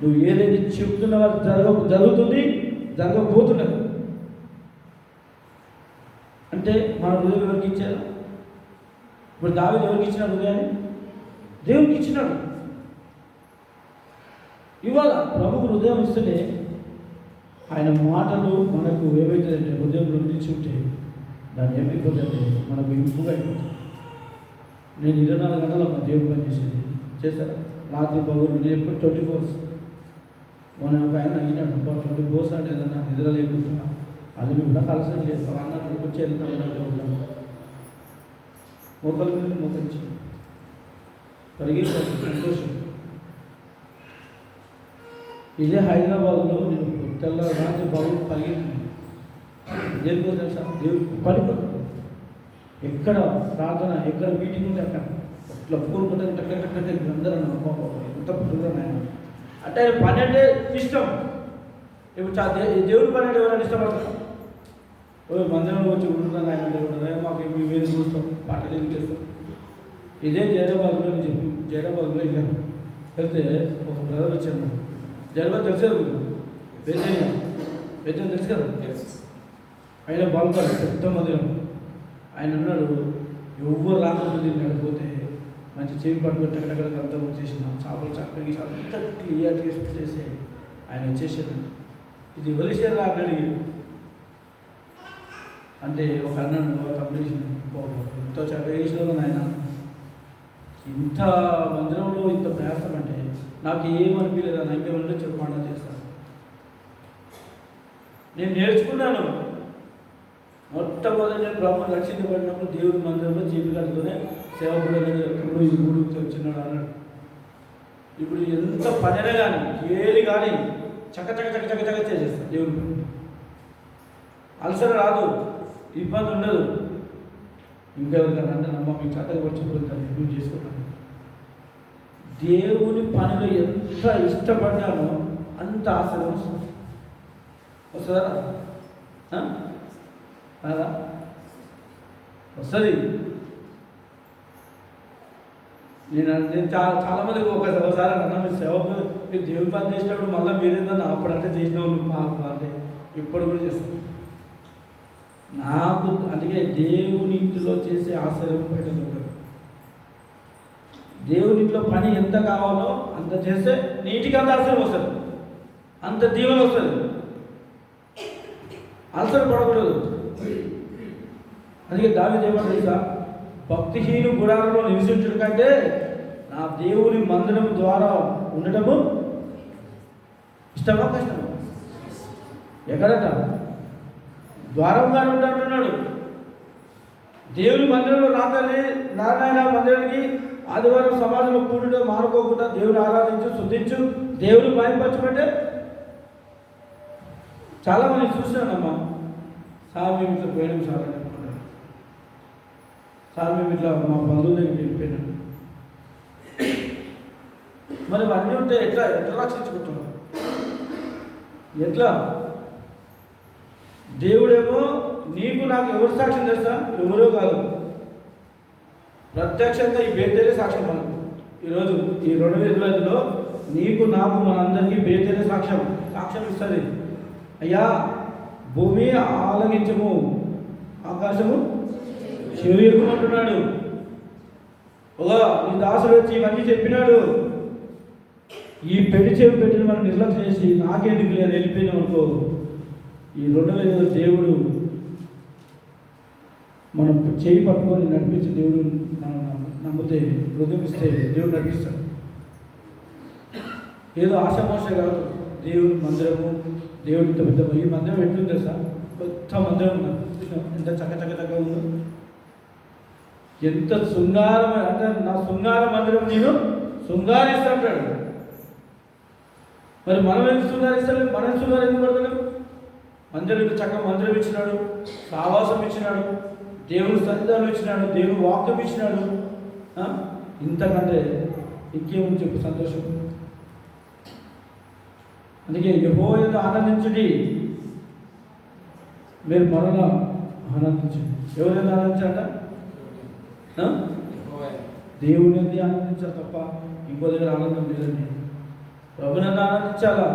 [SPEAKER 2] నువ్వు ఏదైతే చెప్తున్నా జరుగుతుంది, జరగబోతున్నది. అంటే మన హృదయం ఎవరికి ఇచ్చారు? ఇప్పుడు దావీదు ఎవరికి ఇచ్చినాడు? హృదయాన్ని దేవునికి ఇచ్చినాడు. ఇవాళ ప్రభుకు హృదయం ఇస్తేనే ఆయన మాటలు మనకు ఏవైతుందంటే హృదయంలో నిలిచి దాన్ని ఏమైపోతుందంటే మనకు ఇంపుగా అయిపోతుంది. నేను 24 గంటలు ఒక దేవుడు పని చేశాను. రాత్రి పగులు నేను ఎప్పుడు 24 మన ఒక ఆయన అయినాడు 24 అంటే ఏదన్నా నిద్ర లేకుండా అది కూడా కలసం లేదు. అన్నట్టు వచ్చి వెళ్తాను మొక్కల మీద మొక్కచ్చు పరిగెత్తాను సంతోషం. ఇదే హైదరాబాద్లో నేను తెల్ల రాత్రి బాబు పరిగెత్తాను. దేనికో తెలుసా? దేవుడు పడిపోతాడు. ఎక్కడ ప్రార్థన, ఎక్కడ మీటింగ్ ఉంటే అక్కడ ఇట్లా పూర్వకుంటే టక్కటక్కడే అందరూ ఎంత పుట్టుగా అంటే ఆయన పని అంటే ఇష్టం. ఇప్పుడు దేవుడి పని అంటే ఎవరైనా ఇష్టపడతారు? మందిరంలో వచ్చి ఉంటున్నాను ఆయన దేవుడు మాకు మీ మీద చూస్తాం, పాటలు ఏం చేస్తాం. ఇదే జైరాబాద్లో నేను చెప్పి జైరాబాద్లో వెళ్ళాను. వెళ్తే ఒక బ్రదర్ వచ్చాను. జైరాబాద్ తెలిసారు పెద్ద తెలుసు కదా. ఆయన బాగుంటారు పెద్ద మందిరం. ఆయన అన్నాడు, ఎవరు రాకపోతే నడిపోతే మంచి చేయి పట్టుకొని ఎక్కడెక్కడ అంతా వచ్చేసిన చేపలు చక్కగా అంతా క్లియర్ చేసి ఆయన వచ్చేసాడు. ఇది వలిసారు అన్నాడు. అంటే ఒక అన్నాడు కంప్లీషన్ ఇంత చక్కగా చేసిన ఆయన ఇంత మందిరంలో ఇంత ప్రయాసం అంటే నాకు ఏమనిపించలేదు. అన్న ఇంకేమంటే చెప్పకుండా చేస్తాను. నేను నేర్చుకున్నాను. మొట్టమొదటి నేను బ్రహ్మను రక్షించబడినప్పుడు దేవుడి మందిరంలో జీవితాలతోనే సేవకుడు ఎప్పుడు ఈ గుడి వచ్చినాడు అన్నాడు. ఇప్పుడు ఎంత పనినే కానీ ఏది కానీ చక్క చేసేస్తాను. దేవుడి పని అలసర రాదు, ఇబ్బంది ఉండదు. ఇంకెవరికైనా అంటే నమ్మ మీకు చక్కగా వచ్చిపోతుంది నేను చేసుకుంటాను. దేవుని పనిలో ఎంత ఇష్టపడ్డానో అంత ఆశీర్వాదం వస్తుంది. వస్తుందా రాదా? వస్తుంది. నేను చాలామందికి ఒకసారి అన్నా మీరు సేవకు మీరు దేవుని పని చేసినప్పుడు మళ్ళీ మీరేందన్నా అప్పుడంటే చేసిన వాళ్ళు మాకు అంటే ఇప్పుడు కూడా చేస్తాను. నాకు అందుకే దేవుని ఇంటిలో చేసే ఆశ్చర్యం పెట్టదు. దేవుని ఇంట్లో పని ఎంత కావాలో అంత చేస్తే నీటికి అంత ఆశ్చర్యం వస్తుంది, అంత దీవెన వస్తుంది. ఆశ్చర్య పడకూడదు. అందుకే దావీదు ఏమంటాడు తెలుసా? భక్తిహీను గుడారంలో నివసించడం కంటే నా దేవుని మందిరం ద్వారా ఉండటము ఇష్టమా కష్టమా? ఎక్కడట ద్వారంగా ఉంటున్నాడు. దేవుని మందిరంలో నారాయణ మందిరానికి ఆదివారం సమాజంలో కూడుట మానుకోకుండా దేవుని ఆరాధించు, శుద్ధించు, దేవుని భయపరచమంటే చాలా మంది చూసినానమ్మా. సార్ మేము ఇట్లా పోయినాం సార్ అని అనుకుంటాను. సార్ మేము ఇట్లా మా బంధువుల దగ్గరికి వెళ్ళిపోయినాం. మరి అన్నీ ఉంటే ఎట్లా ఎట్లా రక్షించుకుంటున్నాం? ఎట్లా? దేవుడేమో నీకు నాకు ఎవరు సాక్ష్యం తెలుసా? ఎవరో కాదు, ప్రత్యక్షంగా ఈ బేతేలే సాక్ష్యం. మనకు ఈరోజు ఈ 2025లో నీకు నాకు మనందరికీ బేతేలే సాక్ష్యం ఇస్తుంది. అయ్యా భూమి ఆలగించము, ఆకాశము చెవియకుమంటున్నాడు. నీ దాసుడు వచ్చి ఇవన్నీ చెప్పినాడు. ఈ పెళ్లి చెవి పెట్టిన మనం నిర్లక్ష్యం చేసి నాకెందుకు లేదు వెళ్ళిపోయినాం అనుకో, ఈ 2025 దేవుడు మనం చేయి పట్టుకొని నడిపించి దేవుడు మనం నమ్మితే హృదయమిస్తే దేవుడు నడిపిస్తాడు. ఏదో ఆశామోష కాదు. దేవుని మందిరము, దేవుడు ఇంత పెద్ద ఈ మందిరం ఎట్లుంది తెలుసా? కొత్త మందిరం ఉన్నది. ఎంత చక్క ఉందో, ఎంత శృంగారం అంటే నా శృంగార మందిరం నేను శృంగారిస్తా అంటాడు. మరి మనం ఎందుకు శృంగారిస్తాడు? మనం శృంగారం ఎందుకు పడతాడు? మందిరం చక్కగా మందిరం ఇచ్చినాడు, సావాసం ఇచ్చినాడు, దేవుని సన్నిధానం ఇచ్చినాడు, దేవుని వాక్యం ఇచ్చినాడు. ఇంతకంటే ఇంకేముంది చెప్పు సంతోషం? అందుకే యెహోవాయందు ఆనందించుడి, మీరు మరలా ఆనందించండి. ఎవరైనా ఆనందించాట? దేవుని ఎందుకు ఆనందించాలి తప్ప ఇంకో దగ్గర ఆనందం లేదండి. ప్రభునందు ఆనందించాలా.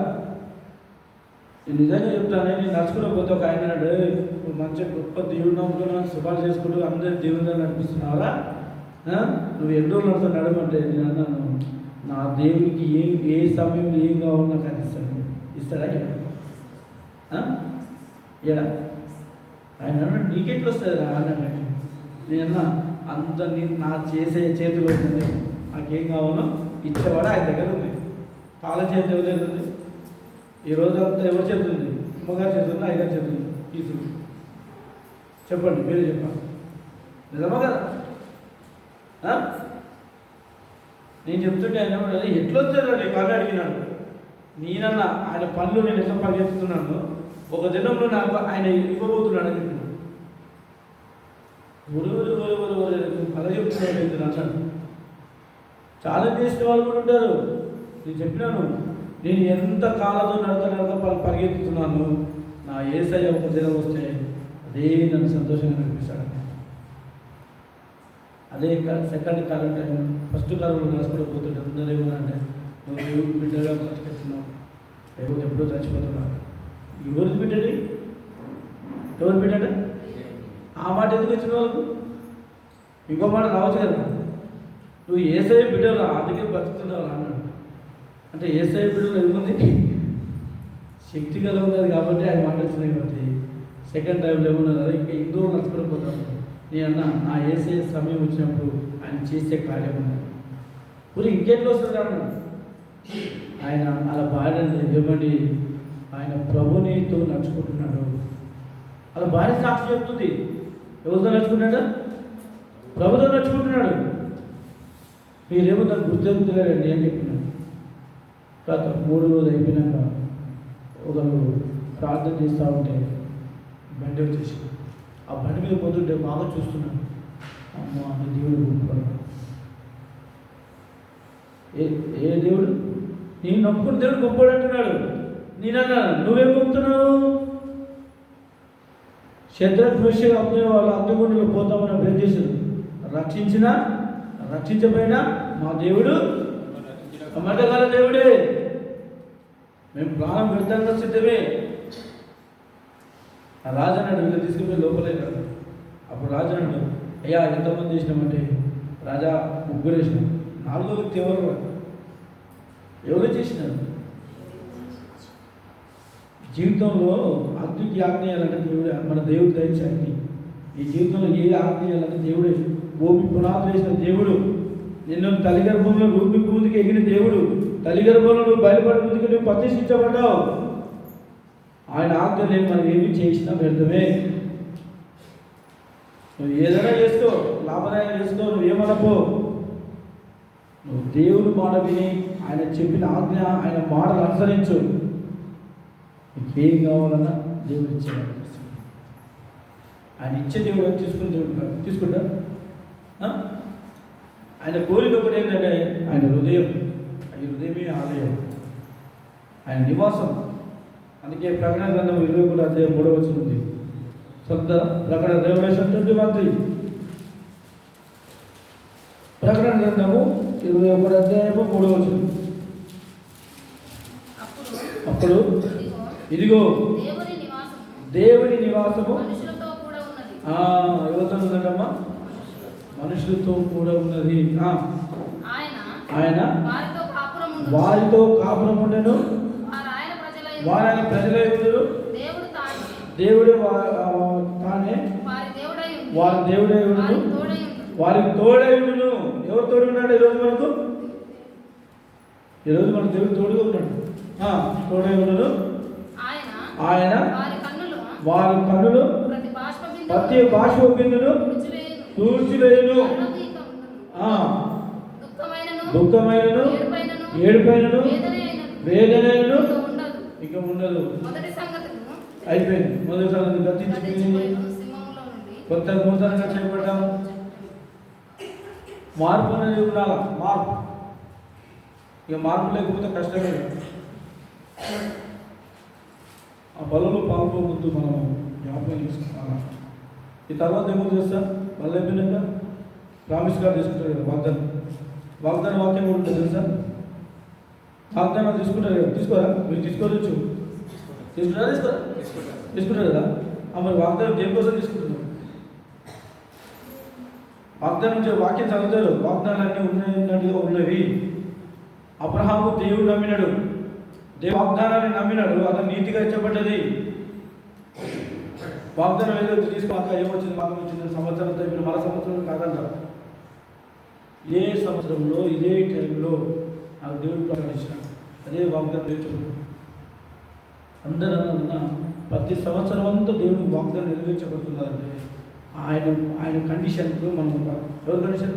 [SPEAKER 2] నేను నిజంగా చెప్తాను. నేను నడుచుకునే పోతే ఒక ఆయన అన్నాడు, ఇప్పుడు మంచిగా గొప్ప దేవుడు నమ్ముకున్నాను, శుభాలు చేసుకుంటూ అందరూ దేవుని నడిపిస్తున్నావా? నువ్వు ఎన్ని రోజులు నడుస్తూ నడమంటే నేను అన్నాను, నా దేవునికి ఏ సమయంలో ఏం కావాలో నాకు అందిస్తాడు. ఇస్తాడా? ఏడా? ఆయన అన్నాడు నీకెట్లు వస్తుంది రా అన్నట్టు. నేనన్నా అంత నా చేసే చేతిలో ఉంటుంది, నాకేం కావాలో ఇచ్చేవాడు ఆయన దగ్గర ఉంది. తాళ చేతి ఎవరి దగ్గర ఉంది? ఈ రోజంతా ఎవరు చెప్తుంది? అమ్మగారు చెప్తుంది, అయ్యగారు చెప్తుంది. తీసుకు చెప్పండి, మీరే చెప్పండి. నిజమా కదా? నేను చెప్తుంటే ఆయన ఎట్లొచ్చాడు నీ పని అడిగినాడు. నేనన్నా ఆయన పనులు నేను ఎట్లా పరిగెత్తుతున్నాను, ఒక దినంలో నాకు ఆయన ఇవ్వబోతున్నాడు అని చెప్పినాడు. పద చెప్తున్నాడు అన్నాడు. చాలా చేసిన వాళ్ళు కూడా ఉంటారు. నేను చెప్పినాను, నేను ఎంత కాలంతో నడక పరిగెత్తుతున్నాను, నా యేసయ్య ఒక దినం వస్తే అదే నన్ను సంతోషంగా నడిపిస్తాడు. అదే సెకండ్ కాలం టైం ఫస్ట్ కాలంలో రాసుకుంటూ పోతుంటే అందరూ ఏమన్నా నువ్వు దేవుడు బిడ్డగా బతికెత్తున్నావు, లేకపోతే ఎప్పుడో చచ్చిపోతున్నావు. ఎవరికి బిడ్డది? ఎవరు బిడ్డ? ఆ మాట ఎందుకు వచ్చిన వాళ్ళకు? ఇంకో మాట రావచ్చు కదా, నువ్వు యేసయ్య బిడ్డలు అందుకే బతుకుతున్నావు అన్నాడు. అంటే యేసయ్య బిడ్డలు ఏముంది? శక్తి కల ఉన్నది కాబట్టి ఆయన మాట వచ్చినాయి. కాబట్టి సెకండ్ టైంలో ఏమన్నారు, ఇంకా ఇంకో నడుచుకుని పోతాను. నేను అన్నా నా యేసయ్య సమయం వచ్చినప్పుడు ఆయన చేసే కార్యం ఉన్నది. ఊరి ఇంకెట్లో వస్తుంది అన్నాడు. ఆయన అలా భార్య ఏమండి, ఆయన ప్రభునితో నడుచుకుంటున్నాడు. అలా భార్య సాక్షి చెప్తుంది. ఎవరితో నడుచుకుంటాడా? ప్రభుతో నడుచుకుంటున్నాడు. మీరేమో దాన్ని గుర్తించలేరండి అని చెప్పినాడు. తర్వాత 3 రోజులు అయిపోయినాక ఒకరు ప్రార్థన చేస్తూ ఉంటే బండి వచ్చేసి ఆ బండి మీద పోతుంటే బాగా చూస్తున్నాను. అమ్మ నీ దేవుడు గొప్పవాడు. ఏ దేవుడు? నేను నమ్ముకున్న దేవుడు గొప్పవాడు అంటున్నాడు. నేనన్నా నువ్వేం గొప్పతున్నావు? శత్రుఘ్న దృశ్యం అగ్ని వాళ్ళ అగ్నిగుండంలో పోతామని పేరు చేశారు. రక్షించినా రక్షించబోయినా మా దేవుడు అమ్మటగల దేవుడే. మేము ప్రాణం పెడతానికి సిద్ధమే. ఆ రాజు అన్నాడు వీళ్ళు తీసుకుపోయి లోపలే కాదు. అప్పుడు రాజు అన్నాడు అయ్యా ఎంతమంది చేసినామంటే రాజా ముగ్గురు వేసినాం. నాలుగో వ్యక్తి ఎవరు చేసినారు? జీవితంలో అగ్నికి ఆజ్ఞయాలంటే దేవుడే. మన దేవుడు దయచేయండి. ఈ జీవితంలో ఏ ఆజ్ఞయాలంటే దేవుడే. భూమి పునాదులు వేసిన దేవుడు. నిన్ను తల్లి గర్భంలో రూపింపు ముందుకు ఎగిన దేవుడు. తల్లి గర్భంలో నువ్వు బయలుపడి ముందుకు నువ్వు ప్రతిష్ఠించబడ్డావు. ఆయన ఆజ్ఞ నేను మనం ఏమి చేసినా వ్యర్థమే. నువ్వు ఏదైనా చేసుకో, లాభదాయం చేసుకో, నువ్వు ఏమనపో. నువ్వు దేవుడు మాట విని ఆయన చెప్పిన ఆజ్ఞ ఆయన మాటలు అనుసరించు. నీకేం కావాలన్నా దేవుడు ఇచ్చేవాడు. ఆయన ఇచ్చే దేవుడు తీసుకుని దేవుడు కాదు. తీసుకుంటా ఆయన కోరిక ఒకటి ఏంటంటే ఆయన హృదయం. ఆయన హృదయమే ఆలయం, ఆయన నివాసం. అందుకే ప్రకటన గ్రంథం 23 అధ్యాయం 3వ వచనం ఉంది. సొంత ప్రకటన రెవల్యూషన్ 21. ప్రకటన గ్రంథము 21 అధ్యాయము 3వ వచనం.
[SPEAKER 4] అప్పుడు
[SPEAKER 2] ఇదిగో దేవుని నివాసము
[SPEAKER 4] మనుషులతో కూడా ఉన్నది.
[SPEAKER 2] ఎవరితో ఉన్నదమ్మా? మనుషులతో కూడా ఉన్నది. ఆయన వారితో కాపురం ఉండెను. వారు ఆయన ప్రజలై ఉండును. దేవుడు తానే వారి దేవుడై ఉండును. వారికి తోడై ఉండును. ఎవరు తోడు ఉన్నాడు ఈరోజు మనకు? ఈరోజు మన దేవుడు తోడుగా ఉన్నాడు. తోడై ఉండును. ఆయన వారి కన్నులు ప్రతి బాష్ప బిందును తూర్చివేయును. దుఃఖమైనను ఏడుపైనను వేదనను ఇక ఉండదు. అయిపోయింది. మొదటి సంగతి గతించిపోయింది. కొత్త నూతనంగా చేపట్టాము. మార్పు అనేది ఉండాలి. మార్పు ఇక మార్పు లేకపోతే కష్టమే. ఆ బలంలో పాల్గొనవద్దు. మనం జ్ఞాపకం తీసుకుంటాం. ఈ తర్వాత ఏమో చేస్తా మళ్ళీ అయిపోయినాక ప్రామిస్ కార్డు తీసుకుంటారు కదా. వాగ్దాన వాక్యం కూడా ఉంటుంది తెలుసా? వాగ్దానం తీసుకుంటారు కదా. తీసుకోరా? మీరు తీసుకోవచ్చు. తీసుకుంటారు కదా. మరి వాగ్దానం దేనికోసం తీసుకుంటున్నారు? వాగ్దానం వాక్యం చదువుతారు. వాగ్దానాలన్నీ ఉన్నట్టుగా ఉన్నవి. అబ్రహాము దేవుడు నమ్మినాడు. దేవుడు వాగ్దానాన్ని నమ్మినాడు. అతను నీతిగా ఇచ్చబడ్డది. వాగ్దానం ఏదో తీసుకున్నాక ఏమొచ్చింది మాకు వచ్చింది సంవత్సరంతో ఇప్పుడు మన సంవత్సరం కాదంటారు. ఏ సంవత్సరంలో ఇదే టైంలో నాకు దేవుడు ప్రకటించినాడు. అదే వాగ్దానం నేర్చుకున్నాడు. అందరూ అన్న ప్రతి సంవత్సరం అంతా దేవుడు వాగ్దానం నెరవేర్చబడుతున్నారంటే ఆయన కండిషన్కు మనం ఎవరి కండిషన్?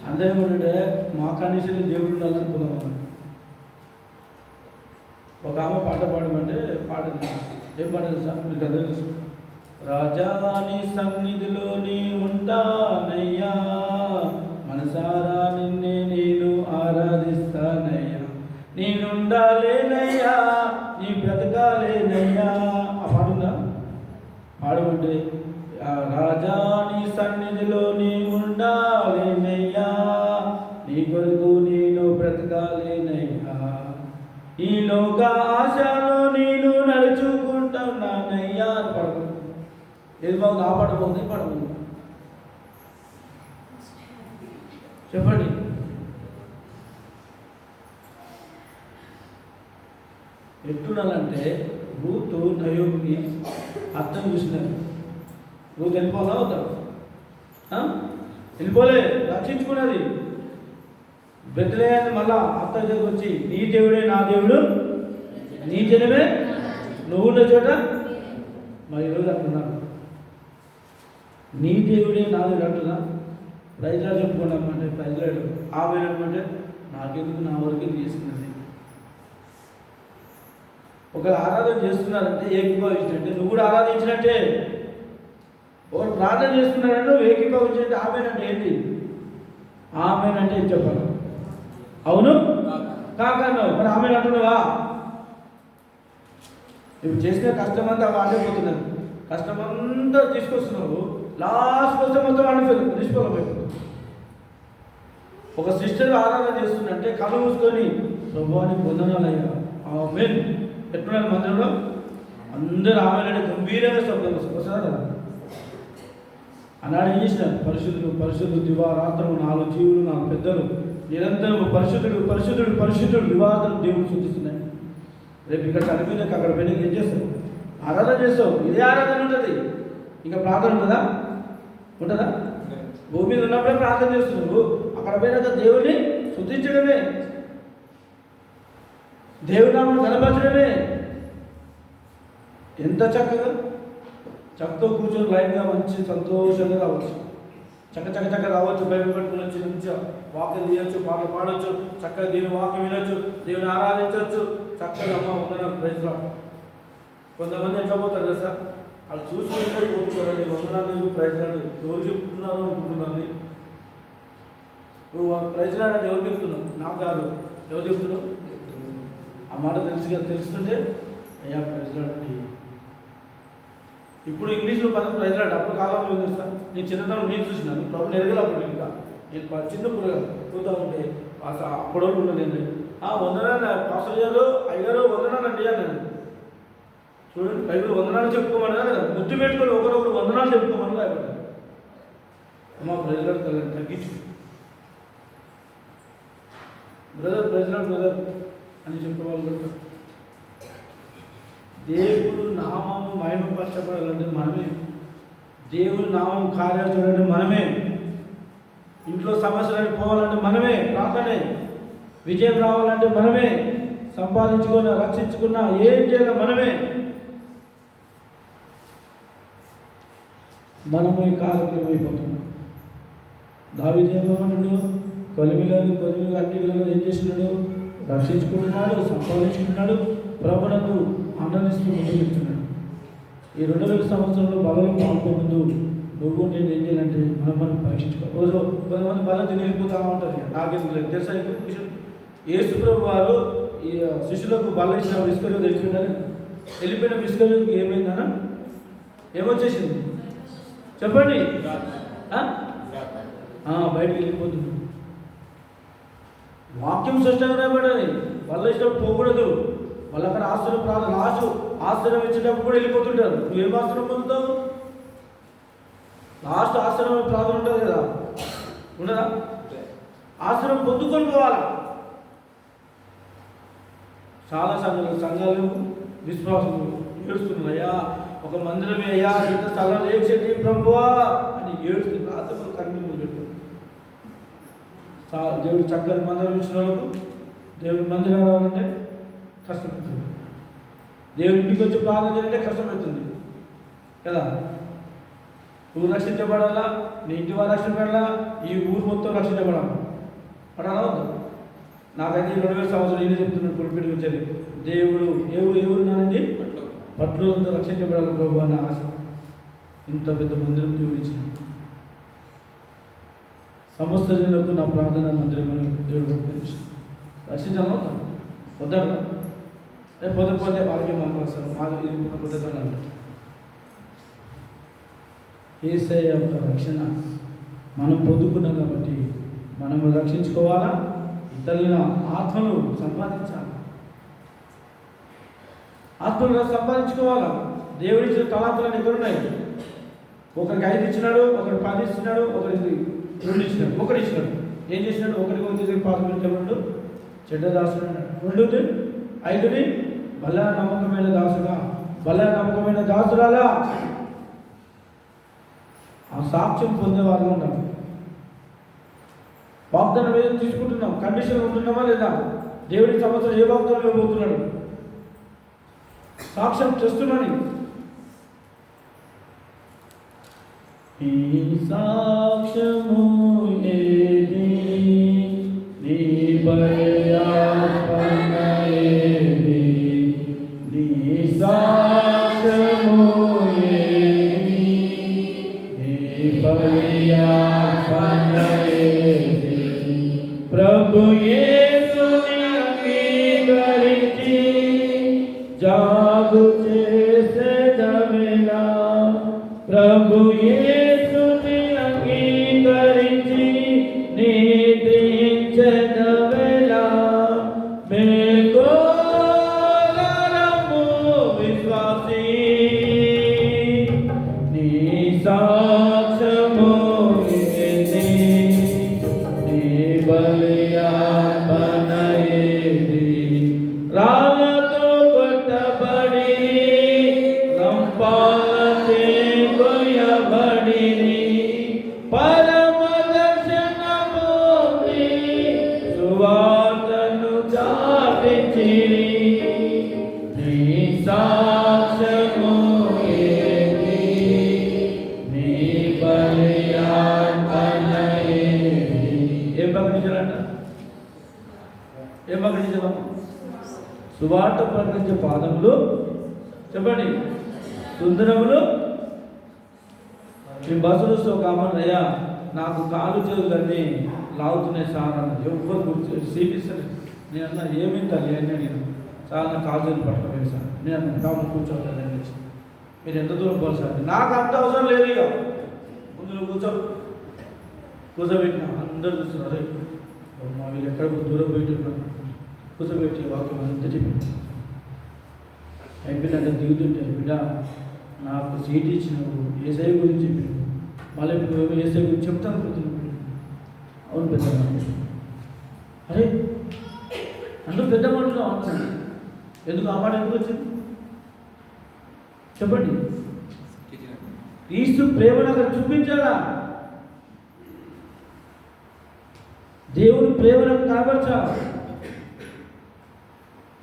[SPEAKER 2] అందరూ ఏంటంటే మా కండిషన్లో దేవుడు ఉండాలనుకున్నాం. ఒక ఆమె పాట పాడమంటే పాట ఏం పాట తెలుసా? మీకు అందరూ తెలుసు. రాజాని సన్నిధిలోని ఉంటానయ్యా, మనసారా నిన్నే నేను ఆరాధిస్తానయ్యా, నేనుండాలేనయ్యా, నీ బ్రతకాలేనయ్యా. ఆ పాట ఉందా? పాడమంటే రాజాని సన్నిధిలోని ఉండాలేనయ్యా, నీ కొరకు నేను బ్రతకాలేనయ్యా, ఈ లోక ఆశలో నేను నడుచుకుంటున్నానయ్యా అని పడదు. ఏది బాగుంది? ఆ పాట బాగుంది. పడదు. చెప్పండి. ఎట్లుండాలంటే రూతు నయోమికి అర్థం చూసినారు. రూతు వెళ్ళిపోవాలా అవుతారు? వెళ్ళిపోలే, రక్షించుకున్నది. బెత్లెహేము మళ్ళా అత్త దగ్గరకు వచ్చి నీ దేవుడే నా దేవుడు, నీ జనమే నువ్వు ఉన్న చోట. మరి ఈరోజు అంటున్నాను నీ దేవుడే నా దేవుడు అంటున్నా. ప్రైజ్లా చెప్పుకున్నామంటే ప్రైజ్లాడు ఆమె అంటే నాకెందుకు నా వరకు చేసుకున్నది. ఒక ఆరాధన చేస్తున్నారంటే ఏకీభవించినట్టే నువ్వు కూడా ఆరాధించినట్టే. ఒకరు ప్రార్థన చేసుకున్నారంటే ఏకీభవించండి. ఆమెనంటే ఏంటి? ఆమెనంటే ఏం చెప్పాలి? అవును కాకన్నావు, మరి ఆమె అంటున్నావా? ఇప్పుడు చేసిన కష్టమంతా వాడిపోతున్నాను, కష్టమంతా తీసుకొస్తున్నావు, లాస్ట్ వస్తే మొత్తం వాడిపోయింది, నిష్ఫలమైపోతుంది. ఒక సిస్టర్ ఆరాధన చేస్తుందంటే కళ్ళు మూసుకొని ప్రభువానికి వందనాలయ్యా ఆమేన్ ఎట్టున్నారు మందిరంలో అందరూ ఆమెనంటే గంభీరంగా శబ్దం వస్తుందా కదా? అన్నాడు ఏం చేసినారు? పరిశుద్ధుడు పరిశుద్ధుడు దివారాత్రము 4 జీవులు 4 పెద్దలు నిరంతరం పరిశుద్ధుడు పరిశుద్ధుడు పరిశుద్ధుడు దివారాత్రం దేవుడు సూచిస్తున్నాయి. రేపు ఇక్కడ చనిపోయినాక అక్కడ పోయినా ఏం చేస్తావు? ఆరాధన చేస్తావు. ఇదే ఆరాధన ఉంటుంది, ఇంకా ప్రార్థన ఉంటుందా? ఉంటుందా? భూమి మీద ఉన్నప్పుడే ప్రార్థన చేస్తున్నావు, అక్కడ పోయినాక దేవుడిని శుద్ధించడమే, దేవుడి నామం కనపరచడమే. ఎంత చక్కతో కూర్చొని లైన్గా మంచి సంతోషంగా రావచ్చు, చక్క రావచ్చు, బైబిల్ పట్టుకుని వచ్చి మంచిగా వాక్యం తీయచ్చు, పాటలు పాడవచ్చు, చక్కగా దేవుని వాక్యం వినొచ్చు, దేవుని ఆరాధించవచ్చు, చక్కగా అమ్మ వందనాలు ప్రైజ్లో. కొంతమంది ఎట్లా పోతారు కదా సార్, వాళ్ళు చూసుకుంటే పోతున్నారండి, వందనాలు ప్రైజ్లాడు ఎవరు చెప్తున్నారు అనుకుంటున్నాను. నువ్వు ప్రైజ్లాడని ఎవరు చెప్తున్నావు? నాకు కాదు, ఎవరు చెప్తున్నావు? ఆ మాట తెలుస్తుంటే అయ్యా ప్రైజ్లాడండి. ఇప్పుడు ఇంగ్లీష్లో పదం ప్రైజ్లాడు, అప్పుడు కాలంలో ఉంది సార్. నేను చిన్నతనం నేను చూసినాను, ప్రభు ఎరగలప్పుడు ఇంకా నేను చిన్న పోతా ఉంటే అప్పుడు ఉండలేండి. వందనాలు పాస్టర్ గారు అయ్యారు వందనాలండి అన్నాను. చూడండి బైబిల్ వందనాలు చెప్పుకోమన్నా కదా, ముద్దు పెట్టుకొని ఒకరొకరు వందనాలు చెప్పుకోమని లేకపోతే అమ్మ ప్రైజ్లాడు తగ్గించు బ్రదర్ అని చెప్పేవాళ్ళు కూడా. దేవుడు నామము మహిమపరచబడాలంటే మనమే, దేవుడి నామం కార్యాలు చూడాలంటే మనమే, ఇంట్లో సమస్యలు పోవాలంటే మనమే, ప్రార్థనే, విజయం రావాలంటే మనమే, సంపాదించుకున్నా రక్షించుకున్నా ఏం చేయాలి మనమే. మనము ఈ కార్యక్రమం అయిపోతున్నాం. దావీదు ఏమన్నాడు? కొలిమిలను అన్నిలను ఏం చేస్తున్నాడు? రక్షించుకుంటున్నాడు, సంపాదించుకుంటున్నాడు, ప్రభునందు ఆనందిస్తూ ముందుకెళ్తున్నాడు. ఈ 2000 సంవత్సరంలో బలంలో పాల్గొందు నువ్వు నేను ఏం చేయాలంటే మనం పరీక్షించుకో. కొంతమంది బలం తిని వెళ్ళిపోతా ఉంటుంది, నాకేం లేదు తెలుసా. యేసు ప్రభు వారు ఈ శిష్యులకు బలం ఇచ్చిన విసుకలు తెలిసిందని వెళ్ళిపోయిన విసుకలకు ఏమైందనా? ఏమొచ్చేసింది చెప్పండి? బయటికి వెళ్ళిపోతుంది. వాక్యం స్పష్టంగా రాబడాలి. వాళ్ళ ఇష్టం పోకూడదు. వాళ్ళు అక్కడ ఆశ్రయం లాస్ట్ ఆశ్రయం ఇచ్చేటప్పుడు కూడా వెళ్ళిపోతుంటారు. నువ్వేం ఆశ్రయం పొందుతావు? లాస్ట్ ఆశ్రమం ప్రార్థన ఉంటుంది కదా, ఉండదా? ఆశ్రయం పొందుకొని పోవాలా. చాలా సంఘాలు విశ్వాసులు ఏడుస్తున్నారు, అయ్యా ఒక మందిరమే అయ్యా, ఇంత స్థలం లేచేటి ప్రభువా అని ఏడుస్తున్నారు. ఆత్మలు కన్నీళ్ళు పెట్టు. దేవుడు చక్కని మందిరం ఇచ్చిన వాళ్ళకు దేవుడి మందిరం రావాలంటే కష్టపడుతుంది. దేవుడి ఇంటికి వచ్చి ప్రార్థన చేయాలంటే కష్టమవుతుంది కదా. నువ్వు రక్షించబడాలా, నీ ఇంటి వారు రక్షించబడాలా, ఈ ఊరు మొత్తం రక్షించబడాలి. పడాలా వద్దు? నాకైతే 2000 సంవత్సరాలు ఈయన చెప్తున్నాడు పులిపిడి వచ్చేది. దేవుడు ఎవరున్నానండి పట్లంతా రక్షించబడాలి ప్రభు అన్న ఆశ. ఇంత పెద్ద మందిరం చూపించిన సమస్త జనులకు నా ప్రార్థన మందిరం దేవుడు రక్షించాలా వద్దాడు? రేపు పొద్దుపోతే వాళ్ళకి మాట్లాడతారు, వాళ్ళకి పొద్దుతాను అంటారు. యేసయ్య యొక్క రక్షణ మనం పొందుకున్నాం కాబట్టి మనం రక్షించుకోవాలా, ఇతరుల ఆత్మను సంపాదించాలి. ఆత్మను సంపాదించుకోవాలా. దేవుడిచ్చిన తలాంతులను ఎక్కడున్నాయి? ఒకరికి 5 ఇచ్చినాడు, ఒకరికి 10 ఇచ్చినాడు, ఒకరికి 2 ఇచ్చినాడు, ఒకటి ఇచ్చినాడు. ఏం చేసినాడు? ఒకరికి పాల్గొంటాడు చెడ్డ దాసుడు అన్నాడు. 2 5ని బల నమ్మకమైన దాసుడా, బల నమ్మకమైన దాసురాలా ఆ సాక్ష్యం పొందేవారు ఉన్నాం. వాగ్దానం ఏదో తీసుకుంటున్నాం, కండిషన్ ఉంటున్నామా లేదా? దేవుడి సంవత్సరం ఏ వాగ్దానం ఇవ్వబోతున్నాడు? సాక్ష్యం చేస్తున్నాను. ఈ సాక్ష్యము ఏది, నీ బలయాపన ఏది, నీ సాక్ష్యము ఏది, ప్రభు యేసుని అంగీకరించి జాగు చేసేదవేళ ప్రభు యేసుని అంగీకరించి నీతించెదవేళ మేకోరము విశ్వాసీ నీ సాక్ష్యము ఇది నీ బలియార్పణయేది రాళ్ళతో కొట్టబడి రంపాలచే కొయ్యబడిని పరమ దర్శనమూర్తి సువార్తను చాటించిరి నీ సాక్ష్యము ఏది నీ బలియార్పణయేది. ఏం ప్రకటించాలంట? ఏం ప్రకటించాలమ్మా? సువార్త ప్రకటించే పాదములు చెప్పండి సుందరములు. మీ బస్సులు వస్తే ఒక అమ్మాయి అయ్యా నాకు కాలు చేతులన్నీ లాగుతున్నాయి సార్ అన్నది. ఎవ్వరు గుర్తు చూపిస్తారు. నేను అన్నా ఏమీ తల్లి అని నేను చాలా నా కాలు చేతులు పట్టుకోలేదు సార్. నేను అన్నా డాక్టర్ కూర్చోవాలి మీరు ఎంత దూరం పోవాలి సార్. నాకు అంత అవసరం లేదు. ఇక ముందు నువ్వు కూర్చోబెట్టిన అందరూ చూస్తున్నారు. అరే మా వీళ్ళు ఎక్కడ దూరం పోయిట్టున్నారు. కూర్చోబెట్టి వాక్యం అంతా చెప్పింది. అయిపోయినట్టు దిగుతుంటే బిడ్డ నాకు సీట్ ఇచ్చినావు ఏసఐ గురించి చెప్పిండు. మళ్ళీ నువ్వేమో ఏసఐ గురించి చెప్తాను పోతున్నావు. అవును పెద్ద మనుషులు. అరే అందరూ పెద్ద మనుషులు అంటున్నాను. ఎందుకు ఆ మాట ఎందుకు వచ్చింది చెప్పండి. క్రీస్తు ప్రేమను అక్కడ చూపించాలా? దేవుని ప్రేమను కనపరచాలి.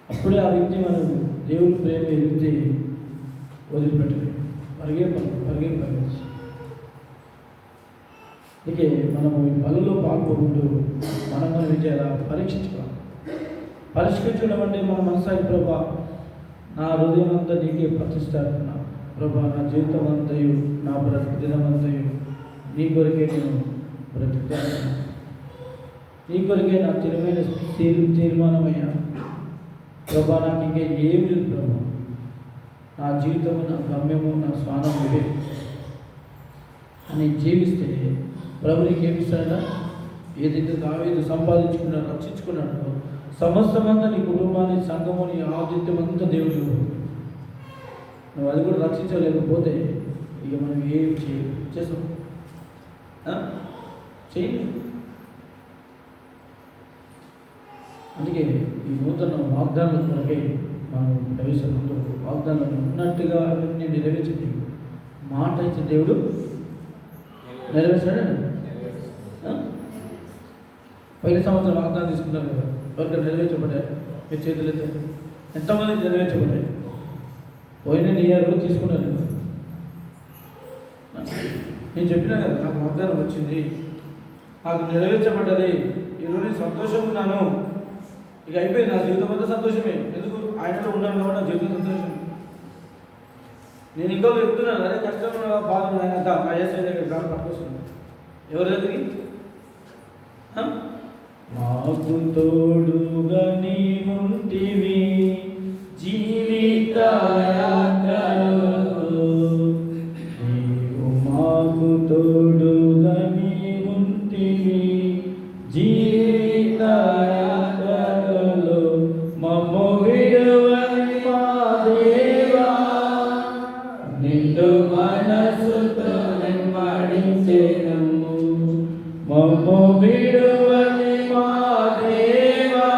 [SPEAKER 2] అప్పుడే ఆ వ్యక్తి మనం దేవుని ప్రేమ ఎదిగితే వదిలిపెట్టలేదు. పరిగే అందుకే మనము ఈ పనుల్లో పాల్గొంటూ మనం విజయాల పరీక్షించుకోవాలి. పరీక్షించడం అంటే మన మనసాయి ప్రభా నా హృదయం అంతా నీకే ప్రతిష్టాడుతున్నా ప్రభా, నా జీవితం అంతయు నా బ్రతుకు దినమంతయు నీ కొరకే నేను బ్రతుకుతాను. నీ కొరకే నా తెలివైన తీర్మానమయ్యా ప్రభా. నాకు ఇంకా ఏమి లేదు ప్రభా. నా జీవితము నా గమ్యము నా స్వానం ఇవే అని జీవిస్తే ప్రభు నీకు ఏమిస్తాడా? ఏదైతే దావీదు సంపాదించుకున్నాడు రక్షించుకున్నాడు సమస్తమంతా నీ కుటుంబాన్ని సంఘము నీ ఆతిథ్యం అంతా దేవుడు. నువ్వు అది కూడా రక్షించలేకపోతే ఇక మనం ఏం చేసాం చేయలేదు. అందుకే ఈ నూతన వాగ్దానాల కొరకే మనం ప్రవేశంతో వాగ్దానాలు ఉన్నట్టుగా అన్ని నెరవేర్చింది. మాట ఇచ్చిన దేవుడు నెరవేర్చాడు. పైన సంవత్సరం వాగ్దానం తీసుకున్నారు కదా, ఎవరికి నెరవేర్చబడ్డాయి? మీరు చేతులు ఎత్తారు. ఎంతమంది నెరవేర్చబడ్డాయి? పోయిన ఇయర్ తీసుకున్నారు. నేను చెప్పినా కదా నాకు వాగ్దానం వచ్చింది, నాకు నెరవేర్చబడ్డది, ఈరోజు సంతోషం ఉన్నాను. ఇక అయిపోయింది. నా జీవితం అంతా సంతోషమే. ఎందుకు? ఆయనలో ఉన్నాను కాబట్టి నా జీవితం సంతోషం. నేను ఇంకో చెప్తున్నాను, అదే కష్టం బాధ ఆయన ఐఎస్ఐ దగ్గర దాన్ని పట్టుకొస్తున్నాను. ఎవరి దగ్గరికి? మాకు తోడుగా నీ ఉంటివి జీవిత యాత్రలో, నీవు మాకు తోడుగా నీ ఉంటివి జీవిత యాత్రలో, మమ్ము విడువని మా దేవా నిండు మనసుతో వెంబడించెదము. మమ్ము విడువని మా దేవా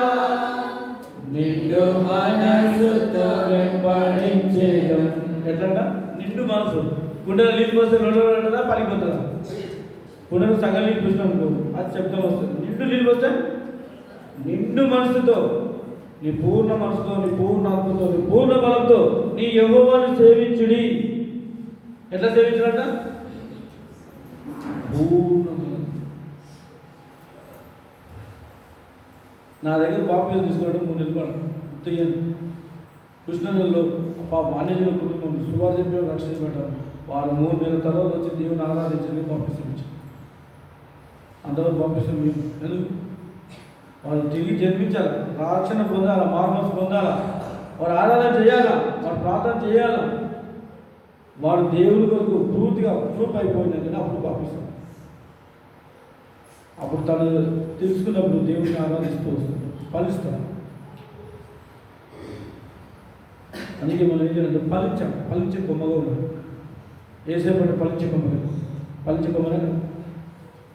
[SPEAKER 2] నిండు మనసుతో వెంబడించెదము. ఎట్లా? నిండు మనసు. కుండలో నీళ్ళు పోస్తే రెండు ఉంటుందా పలిపోతుందా? కుండలో సగం నీళ్ళు పోసినాం అనుకో అది శబ్దం వస్తుంది. నిండు నీళ్ళు పోస్తే నిండు మనసుతో నీ పూర్ణ మనసుతో నీ పూర్ణ ఆత్మతో నీ పూర్ణ బలంతో నీ యెహోవాను సేవించుడి. ఎట్లా సేవించాలంట? పూర్ణ. నా దగ్గర బాప్తిజం తీసుకోవడం 3 నెలలు పడతాను. కృష్ణలో వాణిజ్యుల కుటుంబం సువార్త రక్షించబడ్డారు. వాళ్ళు 3 నెలల తర్వాత వచ్చి దేవుని ఆరాధించడానికి బాప్తిజం ఇచ్చారు. అంతవరకు బాప్తిజం ఎందుకు? వాళ్ళు తిరిగి జన్మించాలి, రక్షణ పొందాలా, మారుమనసు పొందాలా, వారు ఆరాధన చేయాలా, వారు ప్రార్థన చేయాలా, వాడు దేవుడి కొరకు పూర్తిగా ప్రూఫ్ అయిపోయినది అప్పుడు పాపిస్తాడు. అప్పుడు తను తెలుసుకున్నప్పుడు దేవుడిని ఆరాధిస్తూ వస్తాడు, ఫలిస్తాడు. అందుకే మనం ఏం చేయాలంటే ఫలించే కొమ్మగా ఉన్నాడు. ఏసేపటి ఫలించే కొమ్మగా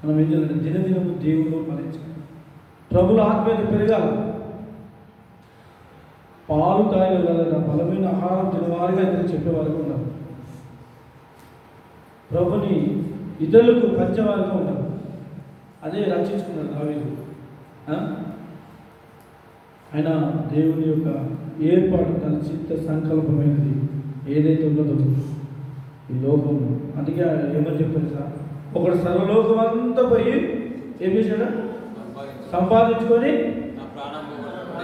[SPEAKER 2] మనం ఏం చేయాలంటే దినదినము దేవుడు ఫలించాలి. ప్రభుల ఆత్మీయత పెరగాలి. పాలు తాగగలరా, బలమైన ఆహారం తినవారిగా ఇద్దరు చెప్పేవారుగా ఉన్నారు. ప్రభుని ఇతరులకు పంచేవారుగా ఉన్నారు. అదే రక్షించుకున్నాడు దావీదు. ఆయన దేవుని యొక్క ఏర్పాటు, తన చిత్త సంకల్పమైనది ఏదైతే ఉన్నదో ఈ లోకం. అందుకే ఏమని చెప్పారు సార్, ఒకడు సర్వలోకం అంతా పోయి ఏం చేశాడు, సంపాదించుకొని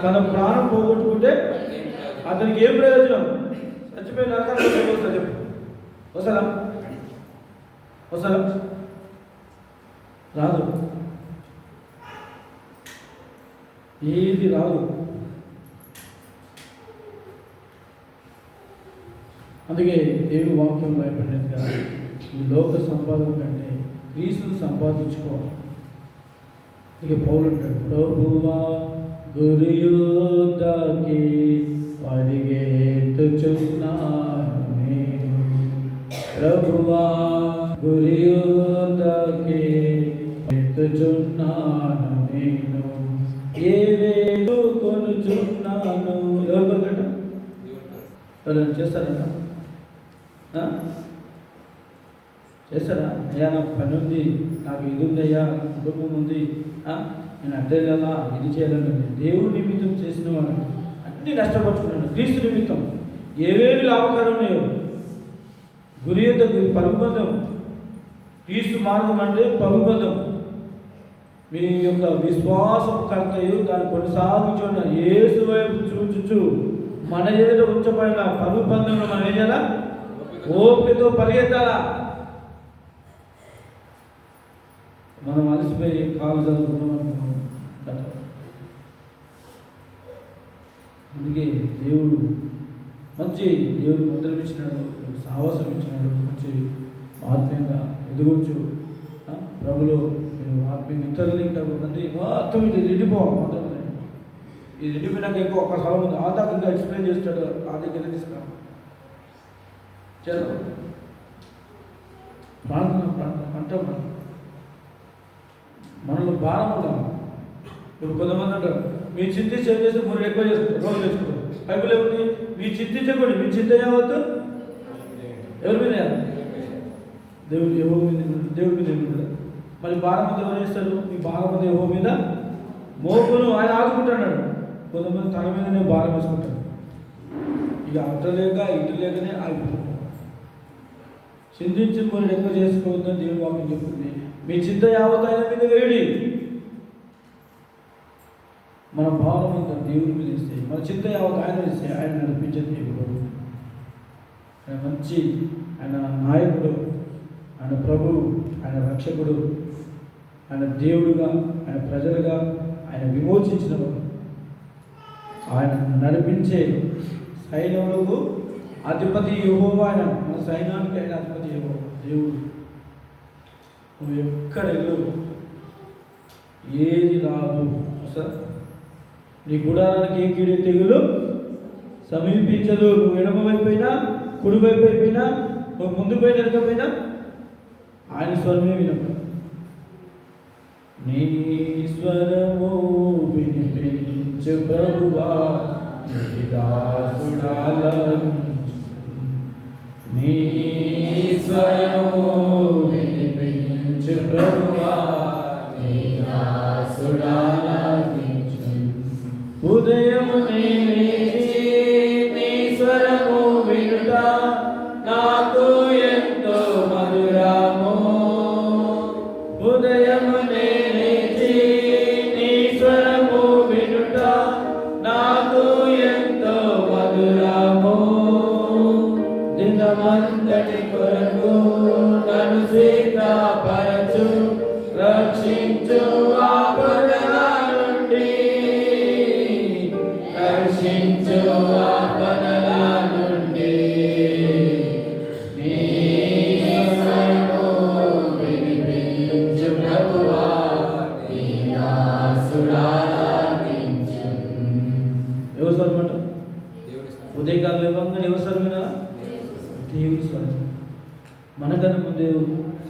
[SPEAKER 2] తన ప్రాణం పోగొట్టుకుంటే అతనికి ఏం ప్రయోజనం? చచ్చిపోయిన వస్తా చెప్పు, వసలా రాదు, ఏది రాదు. అందుకే దేవుని వాక్యం భయపడినట్టుగా ఈ లోక సంపాదన కంటే క్రీస్తును సంపాదించుకోవాలి. ఇక పౌలు అంటాడు, ప్రభువా గురియుద్ధకి పరిగెత్తుచున్నాను నేను, ప్రభువా గురియుద్ధకి ఎత్తుచున్నాను నేను, ఏ వేలు కొనుచున్నాను. ఎవరు కట్ట ఎవరైనా చేస్తారట? చేస్తారా? అయ్యా నాకు పని ఉంది, నాకు ఇది ఉంది, అయ్యా కుటుంబం ఉంది, నేను అడ్డే కదా ఇది చేయాలంటే దేవుడు నిమిత్తం చేసిన వాడు అన్నీ నష్టపరుచుకున్నాడు. క్రీస్తు నిమిత్తం ఏవేవి లాభకరం ఉన్నాయో గురి యొక్క పరుగుబంధం, క్రీస్తు మార్గం అంటే పరుగుబంధం. మీ యొక్క విశ్వాసం కర్తయు దాన్ని కొనసాగించున్న యేసు వైపు చూచుచు మన ఎదుట ఉంచబడిన పరుగుబంధంలో మనం ఏం చేయాలా? ఓపికతో పరిగెత్తాలా. మనం అలసిపోయి కాలు చదువుకున్నాం అనుకున్నాం. అందుకే దేవుడు దేవుడు మంత్రం ఇచ్చినాడు, సాహసం ఇచ్చినాడు. మంచి ఆత్మీయంగా ఎదుగొచ్చు ప్రభులో. మీరు ఆత్మీయ ఇతరులు ఇంకా కొంతమంది మొత్తం ఇది రెడ్డిపోవాలి, మొత్తం ఇది రెడ్డిపోయినాక ఎక్కువ ఒక్క స్థలం ఉంది, ఆ దాకా ఇంకా ఎక్స్ప్లెయిన్ చేస్తాడు, ఆ దగ్గర తీసుకురా చదువు ప్రార్థన అంటాం. మనలో భారం ఉంటాం. ఇప్పుడు కొంతమంది అంటారు, మీ చింతించి ఏం చేస్తే మీరు ఎక్కువ చేసుకుంటారు, రోజు తెచ్చుకుంటారు. బైబిల్ ఏముంది? మీ చింతించకూడదు, మీ చింత ఏమవుతుంది? ఎవరి మీద? దేవుడి మీద ఏముంటుంది? మరి భారం మీద ఎవరు చేస్తారు? మీ భారం మీద ఎవరి మీద మోపును ఆయన ఆదుకుంటున్నాడు. కొంతమంది తన మీదనే భారం వేసుకుంటారు. ఇక అట్ట లేక ఇటు లేకనే ఆగిపోతుంటారు. చింతించి మీరు ఎక్కువ చేసుకోవద్దని దేవుడు వాక్యం చెప్తుంది. మీ చింత యావత్ ఆయన మీద వేడి. మన భావం అంతా దేవుడి మీద ఇస్తే, మన చింత యావత్ ఆయన ఇస్తే ఆయన నడిపించే దేవుడు. ఆయన మంచి, ఆయన నాయకుడు, ఆయన ప్రభువు, ఆయన రక్షకుడు, ఆయన దేవుడుగా, ఆయన ప్రజలుగా ఆయన విమోచించినవాడు. ఆయన నడిపించే సైన్యములకు అధిపతి యెహోవా. ఆయన మన సైన్యానికి ఆయన అధిపతి యెహోవా దేవుడు. నువ్వు ఎక్కడ వెళ్ళు, ఏది రాదు. సార్ నీ గుడారానికి ఏ కీడు తెగులు సమీపించదు. నువ్వు ఎడమ వైపోయినా కుడి వైపు అయిపోయినా, నువ్వు ముందు పోయిన వెనకపోయినా ఆయన స్వరమే వినప్పుడు. నీ స్వరము వినిపించు ప్రభువా, నీ స్వరము వినిపించు ప్రభువా, ఉదయమునే లేచి నీ స్వరము వినుట నాకు ఎంతో మధురము. ఉదయమునే లేచి నీ స్వరము వినుట నాకు ఎంతో మధురము. దినమంతటి కొరకు నన్ను సిద్ధపరచు, రక్షించు ఆపదల నుండి వినగానే ఎవరు స్వరం వినాలా? దేవుని స్వరం. మనకన్నా ముందు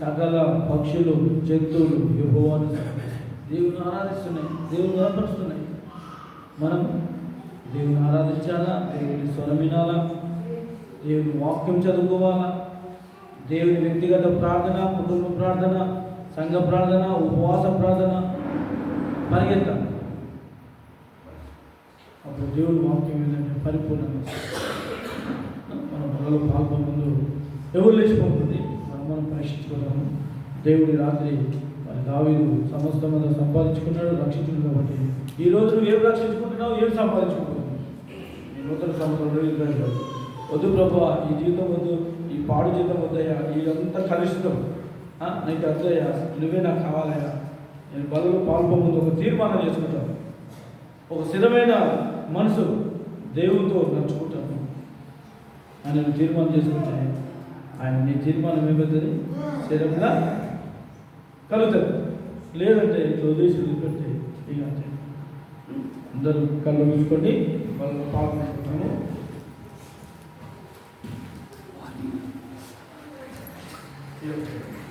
[SPEAKER 2] సకల పక్షులు, జంతువులు యెహోవాను దేవుని ఆరాధిస్తున్నాయి, దేవుని కనపరుస్తున్నాయి. మనం దేవుని ఆరాధించాలా, దేవుని స్వరం వినాలా, దేవుని వాక్యం చదువుకోవాలా, దేవుని వ్యక్తిగత ప్రార్థన, కుటుంబ ప్రార్థన, సంఘ ప్రార్థన, ఉపవాస ప్రార్థన పరిగెత్తాలి. అప్పుడు దేవుని వాక్యం ఏంటంటే పరిపూర్ణంగా మన మనలో పాల్గొన్న ఎవరు లేచిపోతుంది, మనం పరీక్షించుకోవడం. దేవుడి రాత్రి మరి దావీదు సమస్తమంతా సంపాదించుకున్నాడు, రక్షించుడు. కాబట్టి ఈరోజు నువ్వు ఏం రక్షించుకుంటున్నావు, ఏం సంపాదించుకుంటున్నావు? ఈ నూతన సంవత్సరంలో వద్దు ప్రభు, ఈ జీవితం వద్దు, ఈ పాడు జీవితం వద్దయ్యా, ఇదంతా కలుషితం, నీకు వద్దయ్యా, నువ్వే నాకు కావాలయ్యా. నేను బలలో పాల్గొముందు ఒక తీర్మానం చేసుకుంటాను, ఒక స్థిరమైన మనసు దేవునితో నడుచుకుంటాను అని నేను తీర్మానం చేసుకుంటే ఆయన నీ తీర్మానం ఏమవుతుంది? స్థిరంగా కలుగుతుంది. లేదంటే ఇట్లా వదిలేసి వదిలిపెడితే ఇక అంతే. అందరూ కళ్ళు మూసుకొని వాళ్ళు పాల్గొంటున్నాము. Yeah.